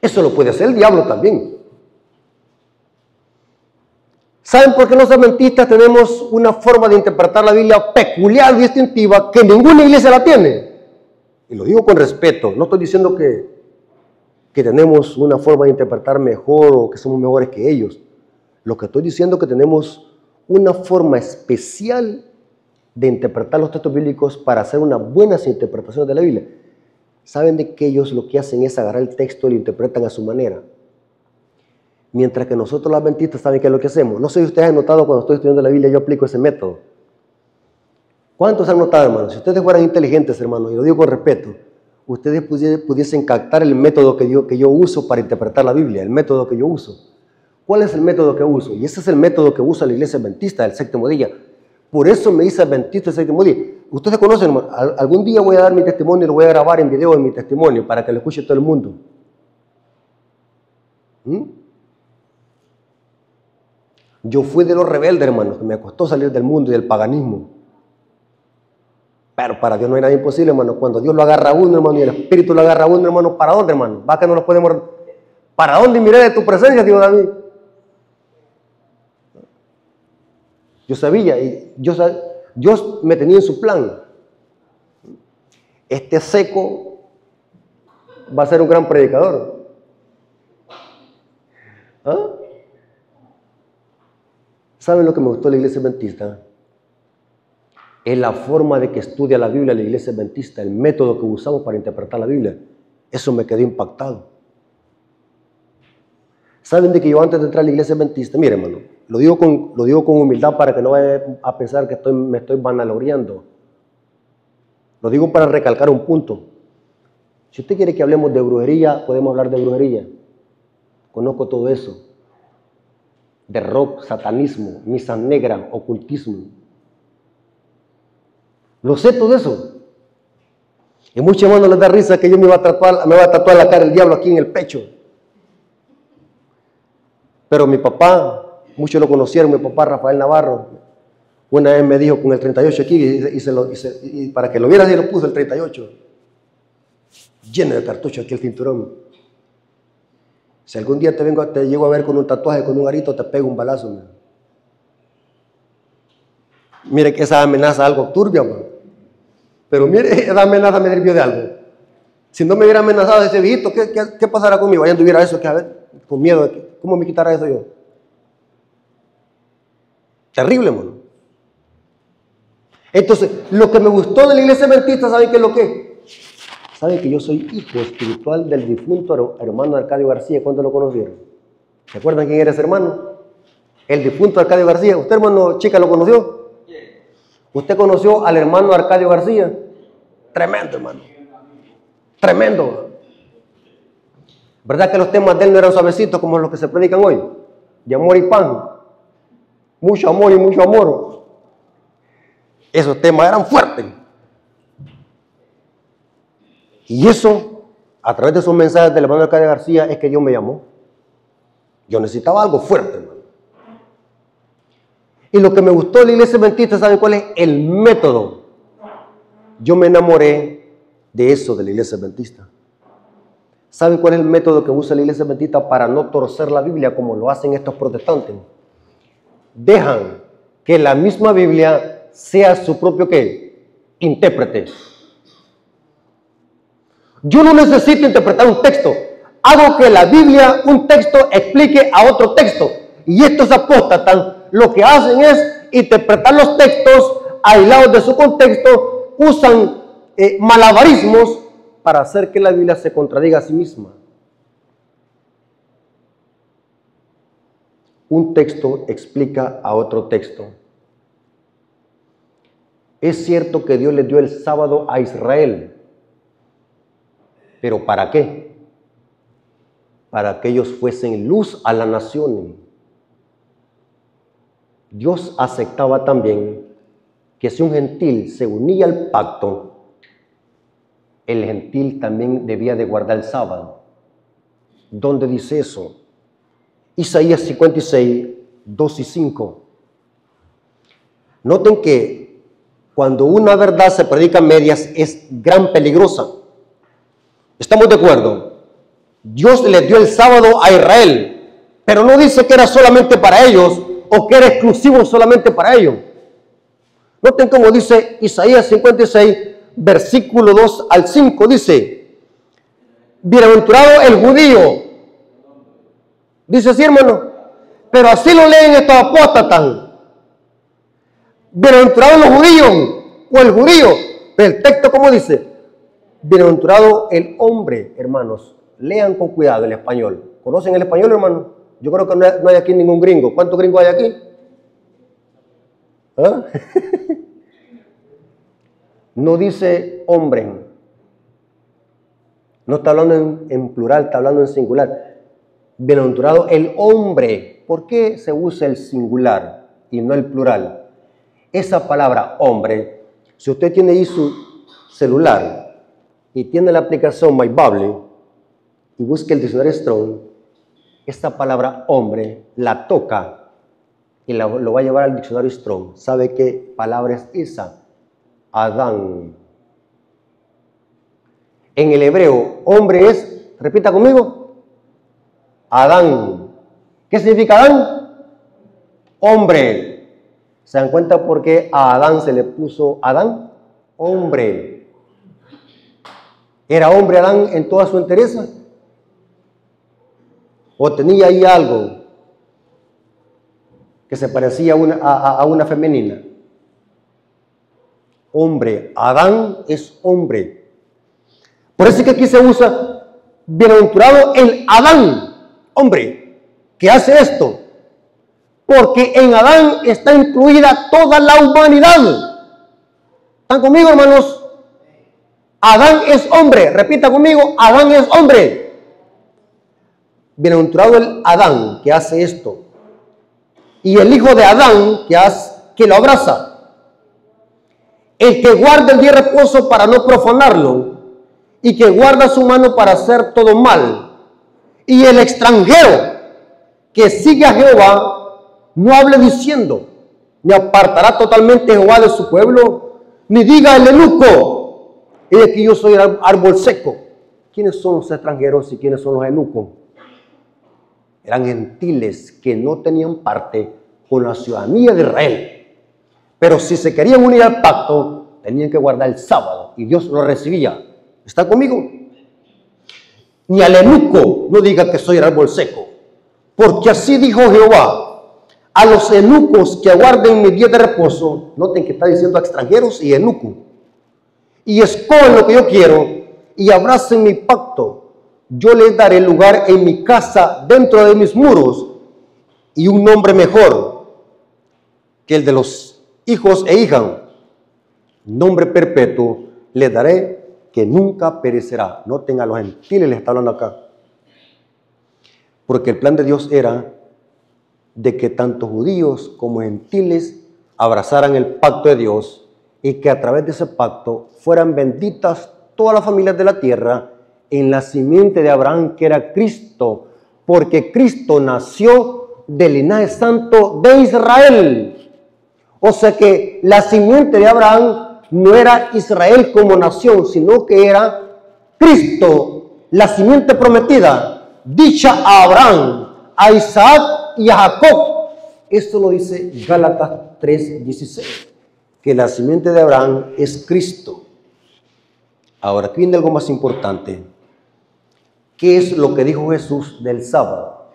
Eso lo puede hacer el diablo también. ¿Saben por qué los adventistas tenemos una forma de interpretar la Biblia peculiar y distintiva que ninguna iglesia la tiene? Y lo digo con respeto, no estoy diciendo que tenemos una forma de interpretar mejor o que somos mejores que ellos. Lo que estoy diciendo es que tenemos una forma especial de interpretar los textos bíblicos para hacer unas buenas interpretaciones de la Biblia. ¿Saben de que ellos lo que hacen es agarrar el texto y lo interpretan a su manera? Mientras que nosotros los adventistas, ¿saben qué es lo que hacemos? No sé si ustedes han notado cuando estoy estudiando la Biblia, yo aplico ese método. ¿Cuántos han notado, hermanos? Si ustedes fueran inteligentes, hermanos, y lo digo con respeto, ustedes pudiesen captar el método que yo uso para interpretar la Biblia, el método que yo uso. ¿Cuál es el método que uso? Y ese es el método que usa la iglesia adventista del séptimo día. Por eso me dice adventista del séptimo día. Ustedes conocen, hermano, algún día voy a dar mi testimonio y lo voy a grabar en video en mi testimonio para que lo escuche todo el mundo. Yo fui de los rebeldes, hermanos, que me costó salir del mundo y del paganismo. Pero para Dios no hay nada imposible, hermano. Cuando Dios lo agarra a uno, hermano, y el Espíritu lo agarra a uno, hermano, ¿para dónde, hermano? Va que no lo podemos... ¿Para dónde miré de tu presencia, dijo David? Yo sabía, y Dios me tenía en su plan. Este seco va a ser un gran predicador. ¿Ah? ¿Saben lo que me gustó de la iglesia adventista? Es la forma de que estudia la Biblia la iglesia adventista, el método que usamos para interpretar la Biblia. Eso me quedó impactado. ¿Saben de que yo antes de entrar a la iglesia adventista, mire, hermano, lo digo con humildad para que no vayan a pensar que me estoy vanagloriando. Lo digo para recalcar un punto. Si usted quiere que hablemos de brujería, podemos hablar de brujería. Conozco todo eso. De rock, satanismo, misa negra, ocultismo. Lo sé todo eso. Y muchos hermanos les da risa que yo me va a tatuar la cara del diablo aquí en el pecho. Pero mi papá, muchos lo conocieron, mi papá Rafael Navarro, una vez me dijo con el 38 aquí, y para que lo vieras, y lo puso el 38. Lleno de cartuchos aquí el cinturón. Si algún día te llego a ver con un tatuaje, con un arito, te pego un balazo. Man. Mire que esa amenaza es algo turbia, man. Pero mire, esa amenaza me sirvió de algo. Si no me hubiera amenazado ese viejito, ¿qué pasará conmigo? Allá anduviera eso, que a ver, con miedo, ¿cómo me quitará eso yo? Terrible, mano. Entonces, lo que me gustó de la iglesia adventista, ¿saben qué es lo que es? ¿Saben que yo soy hijo espiritual del difunto hermano Arcadio García? ¿Cuándo lo conocieron? ¿Se acuerdan quién era ese hermano? El difunto Arcadio García. ¿Usted, hermano chica, lo conoció? ¿Usted conoció al hermano Arcadio García? Tremendo, hermano. Tremendo. ¿Verdad que los temas de él no eran suavecitos como los que se predican hoy? De amor y pan. Mucho amor y mucho amor. Esos temas eran fuertes. Y eso, a través de esos mensajes del hermano Arcadio García, es que Dios me llamó. Yo necesitaba algo fuerte, hermano. Y lo que me gustó de la iglesia adventista, ¿saben cuál es? El método. Yo me enamoré de eso de la iglesia adventista. ¿Saben cuál es el método que usa la iglesia adventista para no torcer la Biblia como lo hacen estos protestantes? Dejan que la misma Biblia sea su propio ¿qué? Intérprete. Yo no necesito interpretar un texto. Hago que la Biblia, un texto, explique a otro texto. Y estos apóstatas lo que hacen es interpretar los textos aislados de su contexto, usan malabarismos para hacer que la Biblia se contradiga a sí misma. Un texto explica a otro texto. Es cierto que Dios les dio el sábado a Israel, pero ¿para qué? Para que ellos fuesen luz a las naciones. Dios aceptaba también que si un gentil se unía al pacto, el gentil también debía de guardar el sábado. ¿Dónde dice eso? Isaías 56, 2 y 5. Noten que cuando una verdad se predica a medias es gran peligrosa. ¿Estamos de acuerdo? Dios le dio el sábado a Israel, pero no dice que era solamente para ellos o que era exclusivo solamente para ellos. Noten cómo dice Isaías 56, versículo 2 al 5, dice: bienaventurado el judío. Dice así, hermano, pero así lo leen estos apóstatas. Bienaventurado los judíos o el judío. Pero el texto, ¿cómo dice? Bienaventurado el hombre, hermanos. Lean con cuidado el español. ¿Conocen el español, hermano? Yo creo que no hay aquí ningún gringo. ¿Cuántos gringos hay aquí? ¿Ah? No dice hombre. No está hablando en plural, está hablando en singular. Bienaventurado el hombre. ¿Por qué se usa el singular y no el plural? Esa palabra hombre, si usted tiene ahí su celular y tiene la aplicación My Bible y busca el diccionario Strong, esta palabra hombre la toca y lo va a llevar al diccionario Strong. ¿Sabe qué palabra es esa? Adán. En el hebreo, hombre es, repita conmigo, Adán. ¿Qué significa Adán? Hombre. ¿Se dan cuenta por qué a Adán se le puso Adán? Hombre. ¿Era hombre Adán en toda su entereza? ¿O tenía ahí algo que se parecía a una femenina? Hombre. Adán es hombre. Por eso es que aquí se usa bienaventurado el Adán, hombre, que hace esto. Porque en Adán está incluida toda la humanidad. ¿Están conmigo, hermanos? Adán es hombre. Repita conmigo, Adán es hombre. Bienaventurado el Adán que hace esto. Y el hijo de Adán que lo abraza. El que guarda el día de reposo para no profanarlo. Y que guarda su mano para hacer todo mal. Y el extranjero que sigue a Jehová, no hable diciendo, me apartará totalmente Jehová de su pueblo, ni diga el eunuco, he aquí yo soy el árbol seco. ¿Quiénes son los extranjeros y quiénes son los eunucos? Eran gentiles que no tenían parte con la ciudadanía de Israel. Pero si se querían unir al pacto, tenían que guardar el sábado y Dios lo recibía. ¿Está conmigo? Ni al eunuco no diga que soy el árbol seco, porque así dijo Jehová: a los eunucos que aguarden mi día de reposo, noten que está diciendo a extranjeros y eunucos, y escogen lo que yo quiero y abracen mi pacto, yo les daré lugar en mi casa dentro de mis muros y un nombre mejor que el de los hijos e hijas, nombre perpetuo les daré que nunca perecerá. Noten, a los gentiles les está hablando acá, porque el plan de Dios era de que tanto judíos como gentiles abrazaran el pacto de Dios y que a través de ese pacto fueran benditas todas las familias de la tierra en la simiente de Abraham, que era Cristo, porque Cristo nació del linaje santo de Israel. O sea que la simiente de Abraham no era Israel como nación, sino que era Cristo, la simiente prometida, dicha a Abraham, a Isaac y a Jacob. Esto lo dice Gálatas 3:16, que la simiente de Abraham es Cristo. Ahora, aquí viene algo más importante. ¿Qué es lo que dijo Jesús del sábado?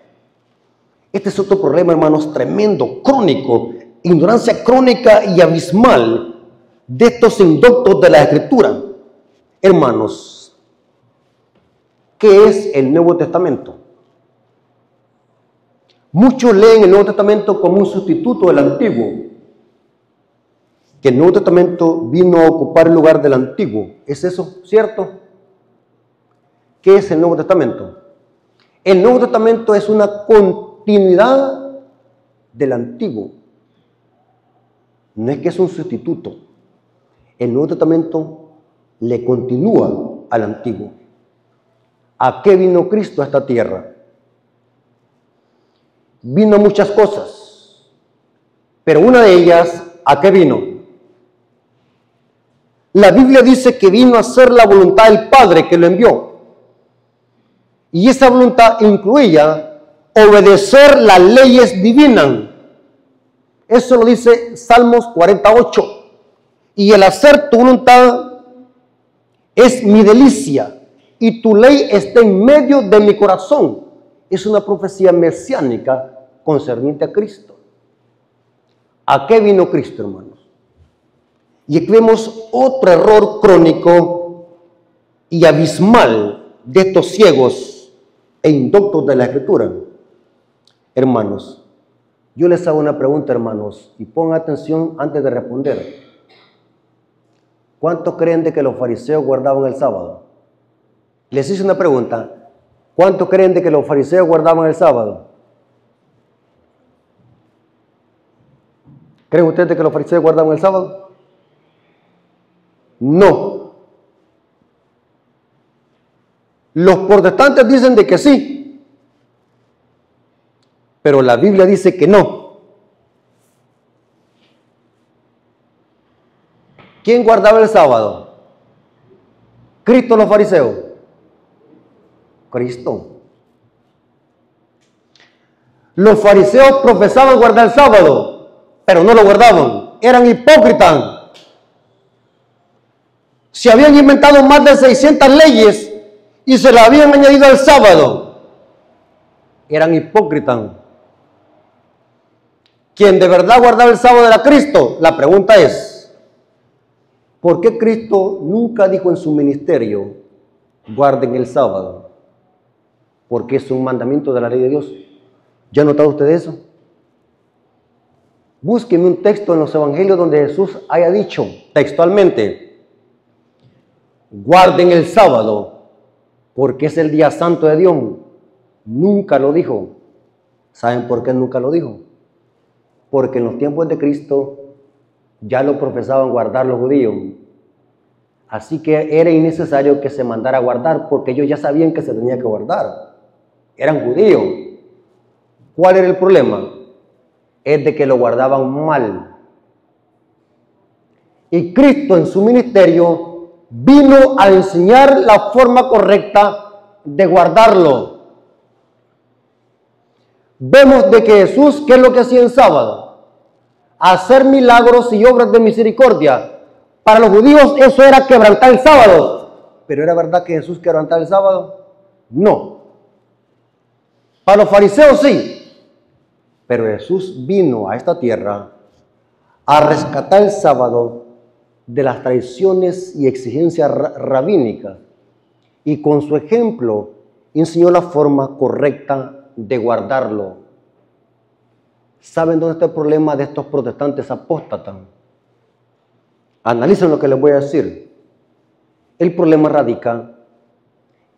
Este es otro problema, hermanos, tremendo, crónico, ignorancia crónica y abismal de estos indoctos de la Escritura. Hermanos, ¿qué es el Nuevo Testamento? Muchos leen el Nuevo Testamento como un sustituto del Antiguo, que el Nuevo Testamento vino a ocupar el lugar del Antiguo. ¿Es eso cierto? ¿Qué es el Nuevo Testamento? El Nuevo Testamento es una continuidad del Antiguo. no es que es un sustituto. El Nuevo Testamento le continúa al Antiguo. ¿A qué vino Cristo a esta tierra? Vino muchas cosas, pero una de ellas, ¿a qué vino? La Biblia dice que vino a hacer la voluntad del Padre que lo envió. Y esa voluntad incluía obedecer las leyes divinas. Eso lo dice Salmos 48. Y el hacer tu voluntad es mi delicia, y tu ley está en medio de mi corazón. Es una profecía mesiánica concerniente a Cristo. ¿A qué vino Cristo, hermanos? Y aquí vemos otro error crónico y abismal de estos ciegos e indoctos de la Escritura. Hermanos, yo les hago una pregunta, hermanos, y pongan atención antes de responder. ¿Cuántos creen de que los fariseos guardaban el sábado? Les hice una pregunta. ¿Cuántos creen de que los fariseos guardaban el sábado? ¿Creen ustedes de que los fariseos guardaban el sábado? No. Los protestantes dicen de que sí, pero la Biblia dice que no. ¿Quién guardaba el sábado? ¿Cristo o los fariseos? Cristo. Los fariseos profesaban guardar el sábado, pero no lo guardaban. Eran hipócritas. Se habían inventado más de 600 leyes y se las habían añadido al sábado. Eran hipócritas. ¿Quién de verdad guardaba el sábado era Cristo? La pregunta es, ¿por qué Cristo nunca dijo en su ministerio, guarden el sábado? Porque es un mandamiento de la ley de Dios. ¿Ya ha notado usted eso? Búsqueme un texto en los evangelios donde Jesús haya dicho textualmente, guarden el sábado, porque es el día santo de Dios. Nunca lo dijo. ¿Saben por qué nunca lo dijo? Porque en los tiempos de Cristo ya lo profesaban guardar los judíos. Así que era innecesario que se mandara a guardar, porque ellos ya sabían que se tenía que guardar. Eran judíos. ¿Cuál era el problema? Es de que lo guardaban mal. Y Cristo en su ministerio vino a enseñar la forma correcta de guardarlo. Vemos de que Jesús, ¿qué es lo que hacía en sábado? Hacer milagros y obras de misericordia. Para los judíos eso era quebrantar el sábado. ¿Pero era verdad que Jesús quebrantaba el sábado? No. Para los fariseos sí. Pero Jesús vino a esta tierra a rescatar el sábado de las tradiciones y exigencias rabínicas, y con su ejemplo enseñó la forma correcta de guardarlo. ¿Saben dónde está el problema de estos protestantes apóstatas? Analicen lo que les voy a decir. El problema radica,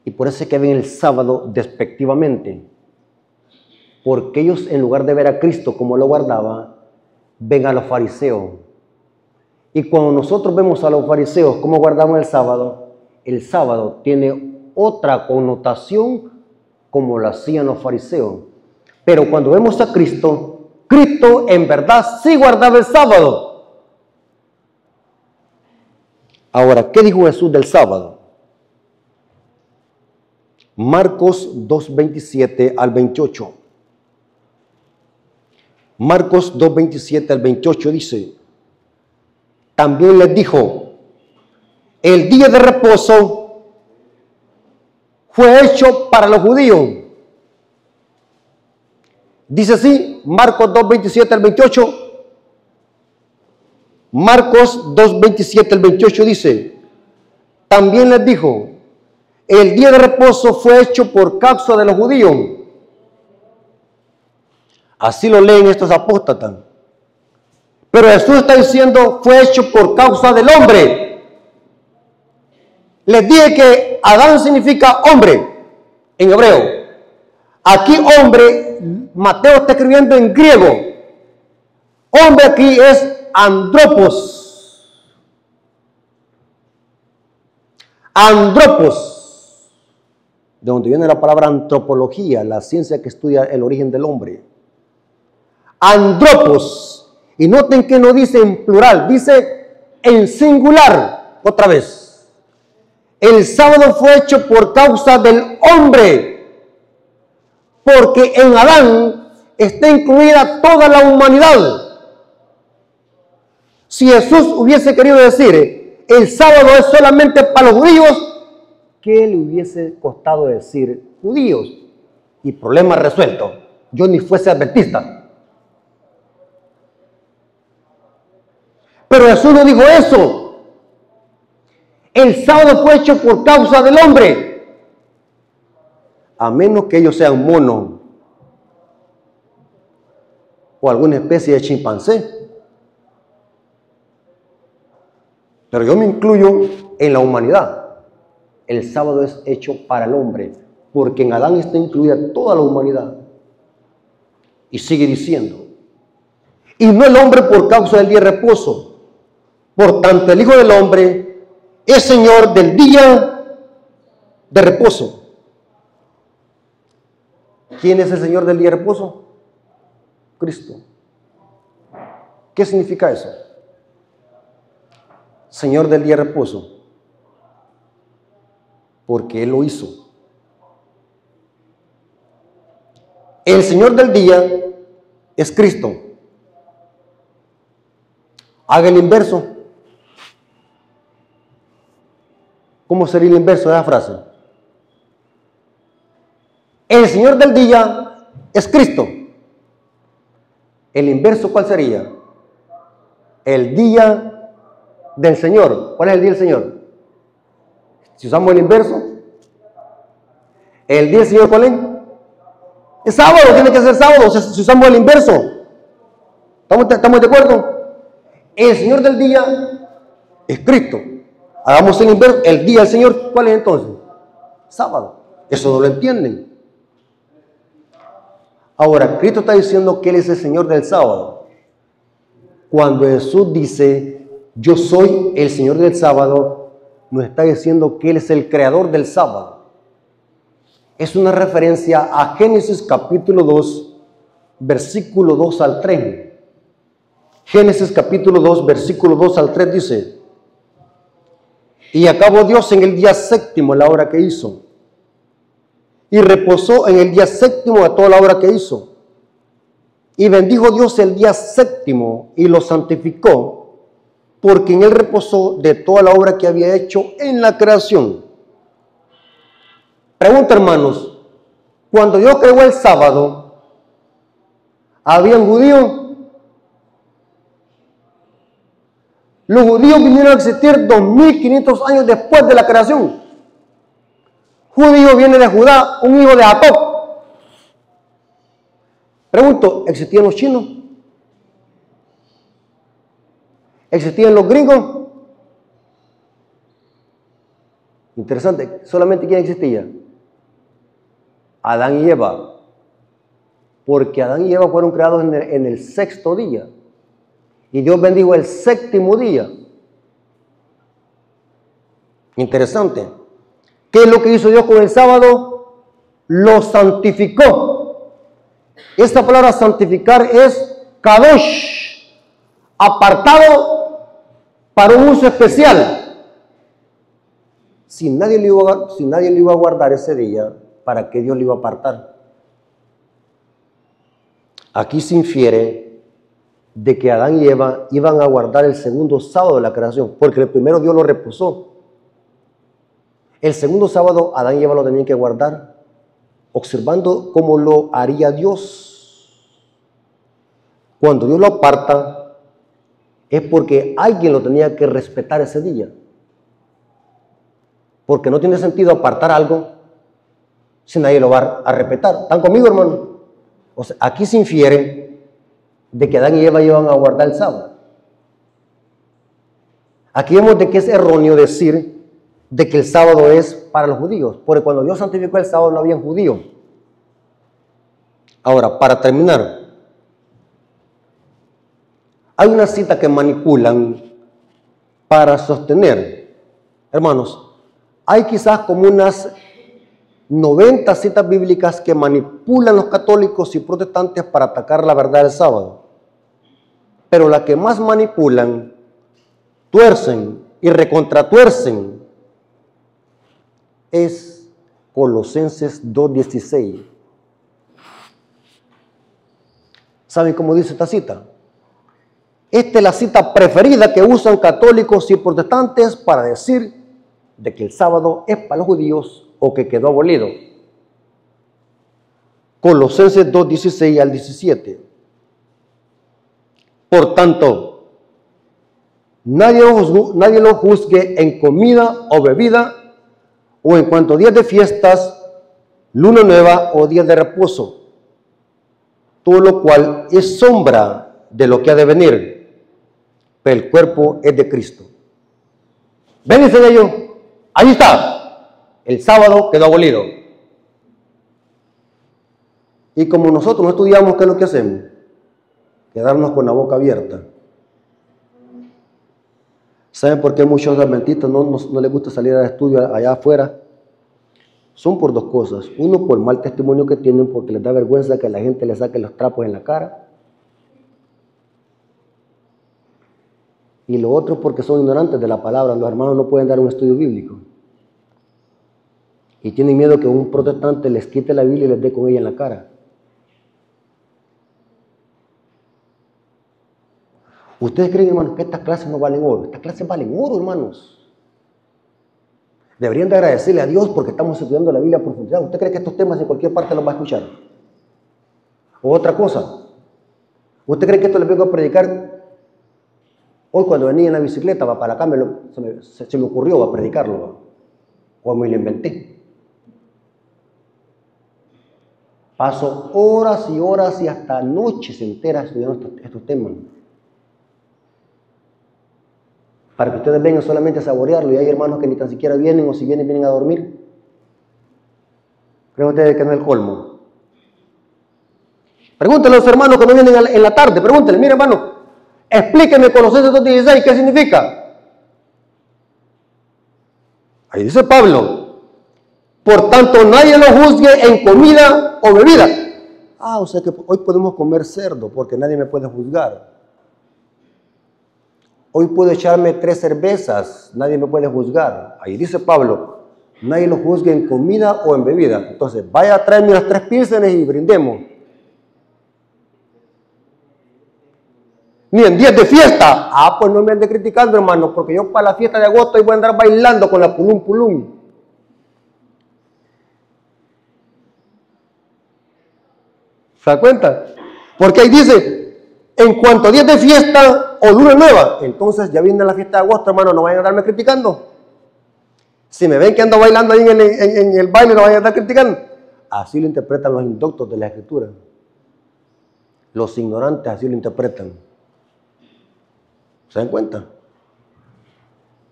y por eso es que ven el sábado despectivamente, porque ellos, en lugar de ver a Cristo como lo guardaba, ven a los fariseos. Y cuando nosotros vemos a los fariseos cómo guardaban el sábado tiene otra connotación como lo hacían los fariseos. Pero cuando vemos a Cristo, Cristo en verdad sí guardaba el sábado. Ahora, ¿qué dijo Jesús del sábado? Marcos 2:27 al 28. Marcos 2:27 al 28 dice, también les dijo, el día de reposo fue hecho para los judíos. Dice así, Marcos 2:27 al 28. Marcos 2:27 al 28 dice, también les dijo, el día de reposo fue hecho por causa de los judíos. Así lo leen estos apóstatas. Pero Jesús está diciendo, fue hecho por causa del hombre. Les dije que Adán significa hombre en hebreo. Aquí hombre, Mateo está escribiendo en griego. Hombre aquí es andropos. Andropos, de donde viene la palabra antropología, la ciencia que estudia el origen del hombre. Andropos. Y noten que no dice en plural, dice en singular. Otra vez. El sábado fue hecho por causa del hombre, porque en Adán está incluida toda la humanidad. Si Jesús hubiese querido decir, el sábado es solamente para los judíos, ¿qué le hubiese costado decir judíos? Y problema resuelto. Yo ni fuese adventista. Pero Jesús no dijo eso. El sábado fue hecho por causa del hombre. A menos que ellos sean monos o alguna especie de chimpancé. Pero yo me incluyo en la humanidad. El sábado es hecho para el hombre, porque en Adán está incluida toda la humanidad. Y sigue diciendo, y no el hombre por causa del día de reposo. Por tanto, el Hijo del Hombre es Señor del día de reposo. ¿Quién es el Señor del día de reposo? Cristo. ¿Qué significa eso? Señor del día de reposo. Porque Él lo hizo. El Señor del día es Cristo. Haga el inverso. ¿Cómo sería el inverso de esa frase? El Señor del día es Cristo. El inverso, ¿cuál sería? El día del Señor. ¿Cuál es el día del Señor? Si usamos el inverso, el día del Señor, ¿cuál es? Es sábado, tiene que ser sábado, si usamos el inverso. ¿Estamos de acuerdo? El Señor del día es Cristo. Hagamos el inverso. El día del Señor, ¿cuál es entonces? Sábado. Eso no lo entienden. Ahora, Cristo está diciendo que Él es el Señor del sábado. Cuando Jesús dice, yo soy el Señor del sábado, nos está diciendo que Él es el creador del sábado. Es una referencia a Génesis capítulo 2, versículo 2 al 3. Génesis capítulo 2, versículo 2 al 3 dice, y acabó Dios en el día séptimo la obra que hizo, y reposó en el día séptimo de toda la obra que hizo. Y bendijo Dios el día séptimo y lo santificó, porque en él reposó de toda la obra que había hecho en la creación. Pregunta, hermanos, cuando Dios creó el sábado, ¿habían judíos? Los judíos vinieron a existir 2500 años después de la creación. Judío viene de Judá, un hijo de Jacob. Pregunto, ¿existían los chinos? ¿Existían los gringos? Interesante, ¿solamente quién existía? Adán y Eva. Porque Adán y Eva fueron creados en el sexto día. Y Dios bendijo el séptimo día. Interesante. ¿Qué es lo que hizo Dios con el sábado? Lo santificó. Esta palabra santificar es kadosh, apartado para un uso especial. Si nadie le iba a guardar ese día, ¿para qué Dios le iba a apartar? Aquí se infiere de que Adán y Eva iban a guardar el segundo sábado de la creación, porque el primero Dios lo reposó. El segundo sábado Adán y Eva lo tenían que guardar, observando cómo lo haría Dios. Cuando Dios lo aparta, es porque alguien lo tenía que respetar ese día. Porque no tiene sentido apartar algo si nadie lo va a respetar. ¿Están conmigo, hermano? O sea, aquí se infiere de que Adán y Eva iban a guardar el sábado. Aquí vemos de que es erróneo decir de que el sábado es para los judíos, porque cuando Dios santificó el sábado no había judíos. Ahora, para terminar, Hay una cita que manipulan para sostener. Hermanos, hay quizás como unas 90 citas bíblicas que manipulan los católicos y protestantes para atacar la verdad del sábado. Pero la que más manipulan, tuercen y recontratuercen es Colosenses 2:16. ¿Saben cómo dice esta cita? Esta es la cita preferida que usan católicos y protestantes para decir de que el sábado es para los judíos o que quedó abolido. Colosenses 2:16 al 17. Por tanto, nadie lo juzgue en comida o bebida, o en cuanto a días de fiestas, luna nueva o días de reposo, todo lo cual es sombra de lo que ha de venir, pero el cuerpo es de Cristo. ¿Ven ese de ellos? Ahí está, el sábado quedó abolido. Y como nosotros no estudiamos, ¿qué es lo que hacemos? Quedarnos con la boca abierta. ¿Saben por qué muchos adventistas no les gusta salir al estudio allá afuera? Son por dos cosas. Uno, por el mal testimonio que tienen, porque les da vergüenza que la gente les saque los trapos en la cara. Y lo otro, porque son ignorantes de la palabra. Los hermanos no pueden dar un estudio bíblico. Y tienen miedo que un protestante les quite la Biblia y les dé con ella en la cara. ¿Ustedes creen, hermanos, que estas clases no valen oro? Estas clases valen oro, hermanos. Deberían de agradecerle a Dios porque estamos estudiando la Biblia a profundidad. ¿Usted cree que estos temas en cualquier parte los va a escuchar? O otra cosa, ¿usted cree que esto les vengo a predicar? Hoy cuando venía en la bicicleta, va para acá, se me ocurrió a predicarlo, ¿va? O me lo inventé. Paso horas y horas y hasta noches enteras estudiando estos temas, para que ustedes vengan solamente a saborearlo. Y hay hermanos que ni tan siquiera vienen, o si vienen, vienen a dormir. ¿Creen ustedes que no es el colmo? Pregúntenle a los hermanos que no vienen en la tarde, pregúntenle, mire hermano, explíqueme Colosenses 2:16, ¿qué significa? Ahí dice Pablo, por tanto nadie lo juzgue en comida o bebida. O sea que hoy podemos comer cerdo porque nadie me puede juzgar. Hoy puedo echarme 3 cervezas, nadie me puede juzgar. Ahí dice Pablo, nadie lo juzgue en comida o en bebida. Entonces, vaya a traerme las 3 pílsenes y brindemos. Ni en días de fiesta. Pues no me ande criticando, hermano, porque yo para la fiesta de agosto voy a andar bailando con la pulum pulum. ¿Se da cuenta? Porque ahí dice, en cuanto a días de fiesta o luna nueva, entonces ya viene la fiesta de agosto, hermano, no vayan a andarme criticando. Si me ven que ando bailando ahí en el baile, no vayan a estar criticando. Así lo interpretan los indoctos de la Escritura. Los ignorantes así lo interpretan. ¿Se dan cuenta?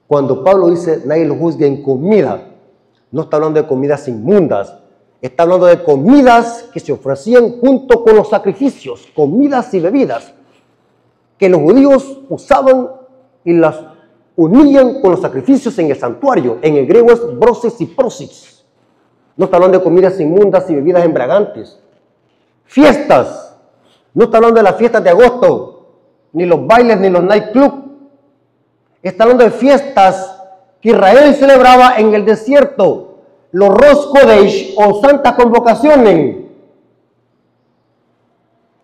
Cuando Pablo dice, nadie lo juzgue en comida, no está hablando de comidas inmundas. Está hablando de comidas que se ofrecían junto con los sacrificios, comidas y bebidas, que los judíos usaban y las unían con los sacrificios en el santuario. En el griego es brosis y prosis. No está hablando de comidas inmundas y bebidas embriagantes. Fiestas. No está hablando de las fiestas de agosto, ni los bailes, ni los nightclubs. Está hablando de fiestas que Israel celebraba en el desierto. Los Rosh Kodesh o santas convocaciones.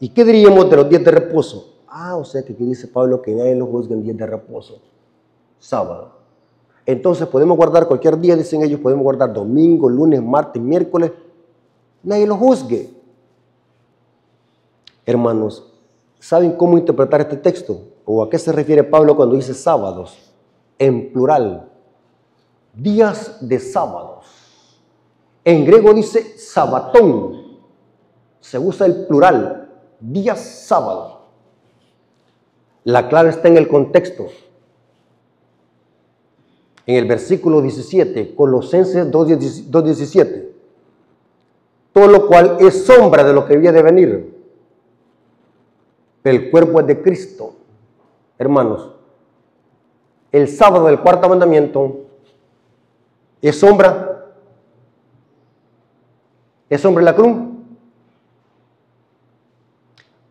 ¿Y qué diríamos de los días de reposo? O sea que aquí dice Pablo que nadie los juzga en días de reposo. Sábado. Entonces podemos guardar cualquier día, dicen ellos, podemos guardar domingo, lunes, martes, miércoles. Nadie los juzgue. Hermanos, ¿saben cómo interpretar este texto? ¿O a qué se refiere Pablo cuando dice sábados? En plural. Días de sábados. En griego dice sabatón, se usa el plural, días sábado. La clave está en el contexto. En el versículo 17, Colosenses 2:17. Todo lo cual es sombra de lo que había de venir. Pero el cuerpo es de Cristo. hermanos, el sábado del cuarto mandamiento es sombra. Es sombra de la cruz.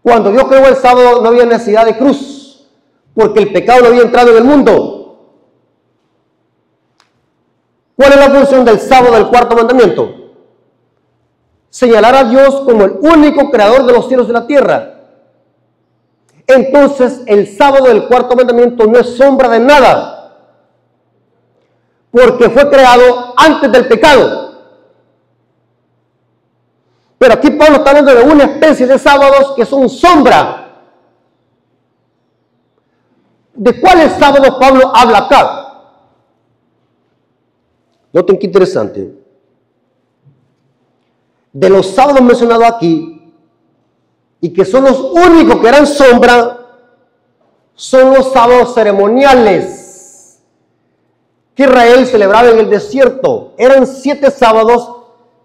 Cuando Dios creó el sábado no había necesidad de cruz, porque el pecado no había entrado en el mundo. ¿Cuál es la función del sábado del cuarto mandamiento? Señalar a Dios como el único creador de los cielos y la tierra. Entonces el sábado del cuarto mandamiento no es sombra de nada, porque fue creado antes del pecado. Pero aquí Pablo está hablando de una especie de sábados que son sombra. ¿De cuáles sábados Pablo habla acá? Noten qué interesante. De los sábados mencionados aquí, y que son los únicos que eran sombra, son los sábados ceremoniales que Israel celebraba en el desierto. Eran 7 sábados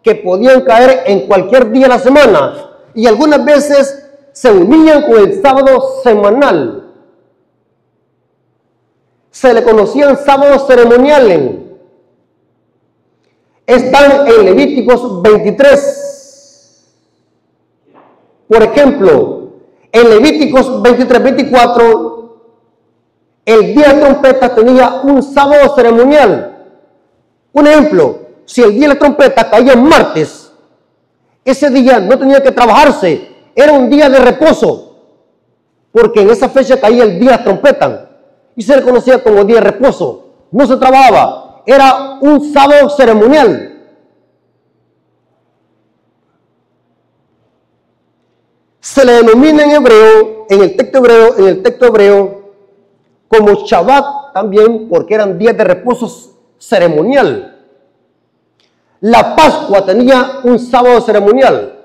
que podían caer en cualquier día de la semana, y algunas veces se unían con el sábado semanal. Se le conocían sábados ceremoniales. Están en Levíticos 23. Por ejemplo, en Levíticos 23-24, el día de trompeta tenía un sábado ceremonial. Un ejemplo, si el día de la trompeta caía en martes, ese día no tenía que trabajarse, era un día de reposo, porque en esa fecha caía el día de trompeta y se le conocía como día de reposo. No se trabajaba, era un sábado ceremonial. Se le denomina en hebreo, en el texto hebreo, como Shabbat también, porque eran días de reposo ceremonial. La Pascua tenía un sábado ceremonial.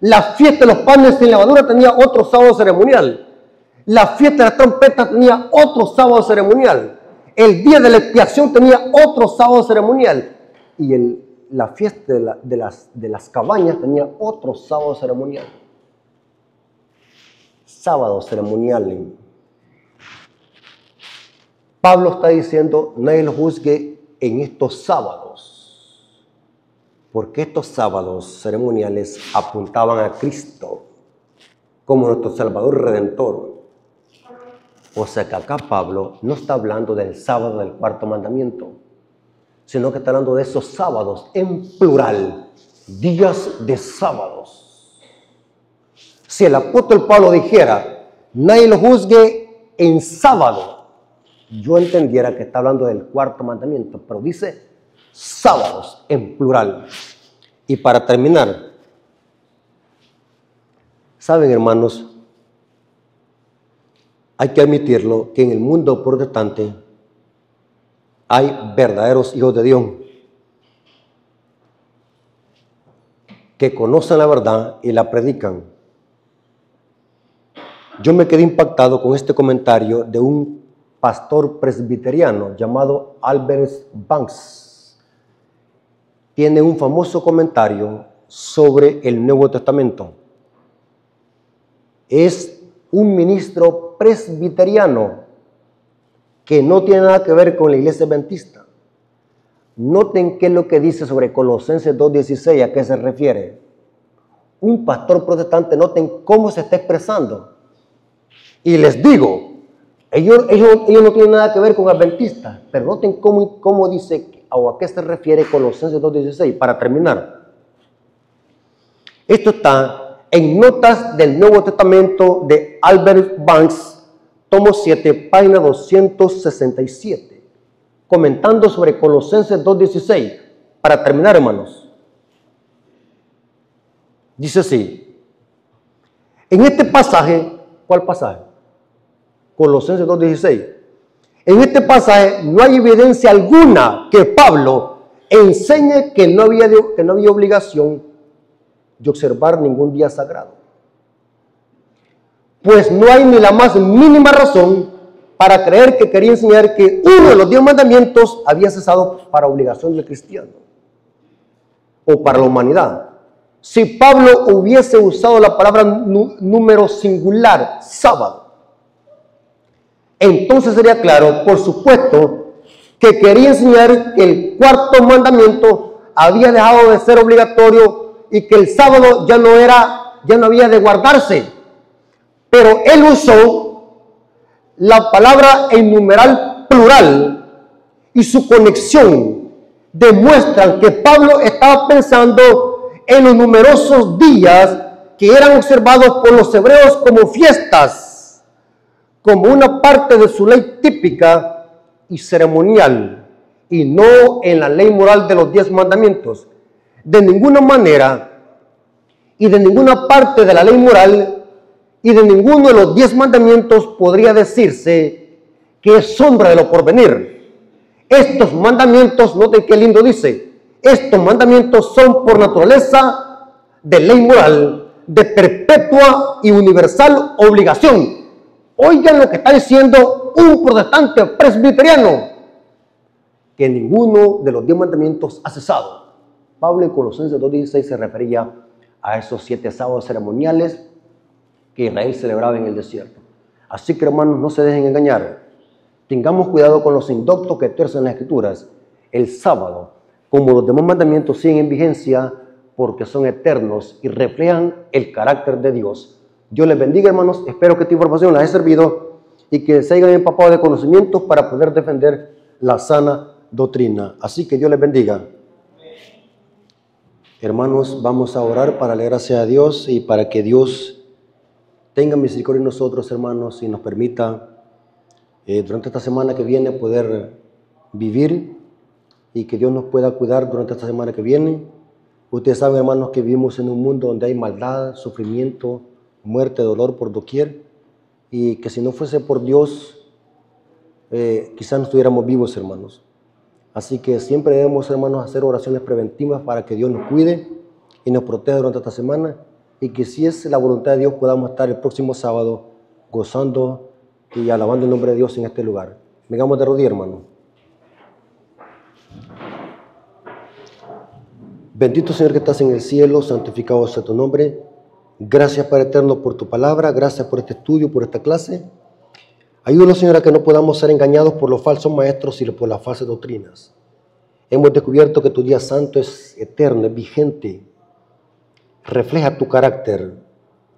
La fiesta de los panes sin levadura tenía otro sábado ceremonial. La fiesta de la trompeta tenía otro sábado ceremonial. El día de la expiación tenía otro sábado ceremonial. Y la fiesta de las cabañas tenía otro sábado ceremonial. Sábado ceremonial. Pablo está diciendo, nadie lo juzgue en estos sábados, porque estos sábados ceremoniales apuntaban a Cristo como nuestro Salvador y Redentor. O sea que acá Pablo no está hablando del sábado del cuarto mandamiento, sino que está hablando de esos sábados en plural, días de sábados. Si el apóstol Pablo dijera, nadie lo juzgue en sábado, yo entendiera que está hablando del cuarto mandamiento, pero dice sábados en plural. Y para terminar, saben, hermanos, hay que admitirlo que en el mundo protestante hay verdaderos hijos de Dios que conocen la verdad y la predican. Yo me quedé impactado con este comentario de un pastor presbiteriano llamado Albert Banks. Tiene un famoso comentario sobre el Nuevo Testamento. Es un ministro presbiteriano que no tiene nada que ver con la iglesia adventista. Noten qué es lo que dice sobre Colosenses 2:16, a qué se refiere. Un pastor protestante, noten cómo se está expresando. Y les digo, ellos no tienen nada que ver con adventistas, pero noten cómo dice o a qué se refiere Colosenses 2:16, para terminar. Esto está en Notas del Nuevo Testamento de Albert Banks, tomo 7, página 267, comentando sobre Colosenses 2:16, para terminar, hermanos. Dice así, en este pasaje, ¿cuál pasaje? Colosenses 2:16. En este pasaje no hay evidencia alguna que Pablo enseñe que no había obligación de observar ningún día sagrado. Pues no hay ni la más mínima razón para creer que quería enseñar que uno de los 10 mandamientos había cesado para obligación del cristiano o para la humanidad. Si Pablo hubiese usado la palabra número singular, sábado, entonces sería claro, por supuesto, que quería enseñar que el cuarto mandamiento había dejado de ser obligatorio y que el sábado ya no había de guardarse. Pero él usó la palabra en numeral plural y su conexión demuestran que Pablo estaba pensando en los numerosos días que eran observados por los hebreos como fiestas, como una parte de su ley típica y ceremonial, y no en la ley moral de los 10 mandamientos. De ninguna manera y de ninguna parte de la ley moral y de ninguno de los 10 mandamientos podría decirse que es sombra de lo porvenir. Estos mandamientos, noten qué lindo dice, estos mandamientos son por naturaleza de ley moral, de perpetua y universal obligación. Oigan lo que está diciendo un protestante presbiteriano, que ninguno de los 10 mandamientos ha cesado. Pablo en Colosenses 2:16 se refería a esos 7 sábados ceremoniales que Israel celebraba en el desierto. Así que, hermanos, no se dejen engañar. Tengamos cuidado con los indoctos que tuercen las escrituras. El sábado, como los demás mandamientos, siguen en vigencia porque son eternos y reflejan el carácter de Dios. Dios les bendiga, hermanos. Espero que esta información les haya servido y que se hayan empapado de conocimientos para poder defender la sana doctrina. Así que Dios les bendiga. Hermanos, vamos a orar para darle gracias a Dios y para que Dios tenga misericordia de nosotros, hermanos, y nos permita durante esta semana que viene poder vivir y que Dios nos pueda cuidar durante esta semana que viene. Ustedes saben, hermanos, que vivimos en un mundo donde hay maldad, sufrimiento, muerte, dolor por doquier, y que si no fuese por Dios, quizás no estuviéramos vivos, hermanos. Así que siempre debemos, hermanos, hacer oraciones preventivas para que Dios nos cuide y nos proteja durante esta semana, y que si es la voluntad de Dios podamos estar el próximo sábado gozando y alabando el nombre de Dios en este lugar. Vengamos de rodillas, hermano. Bendito Señor que estás en el cielo, santificado sea tu nombre. Gracias, Padre eterno, por tu palabra. Gracias por este estudio, por esta clase. Ayúdanos, Señor, a que no podamos ser engañados por los falsos maestros y por las falsas doctrinas. Hemos descubierto que tu día santo es eterno, es vigente. Refleja tu carácter.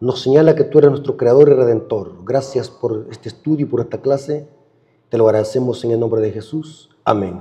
Nos señala que tú eres nuestro Creador y Redentor. Gracias por este estudio y por esta clase. Te lo agradecemos en el nombre de Jesús. Amén.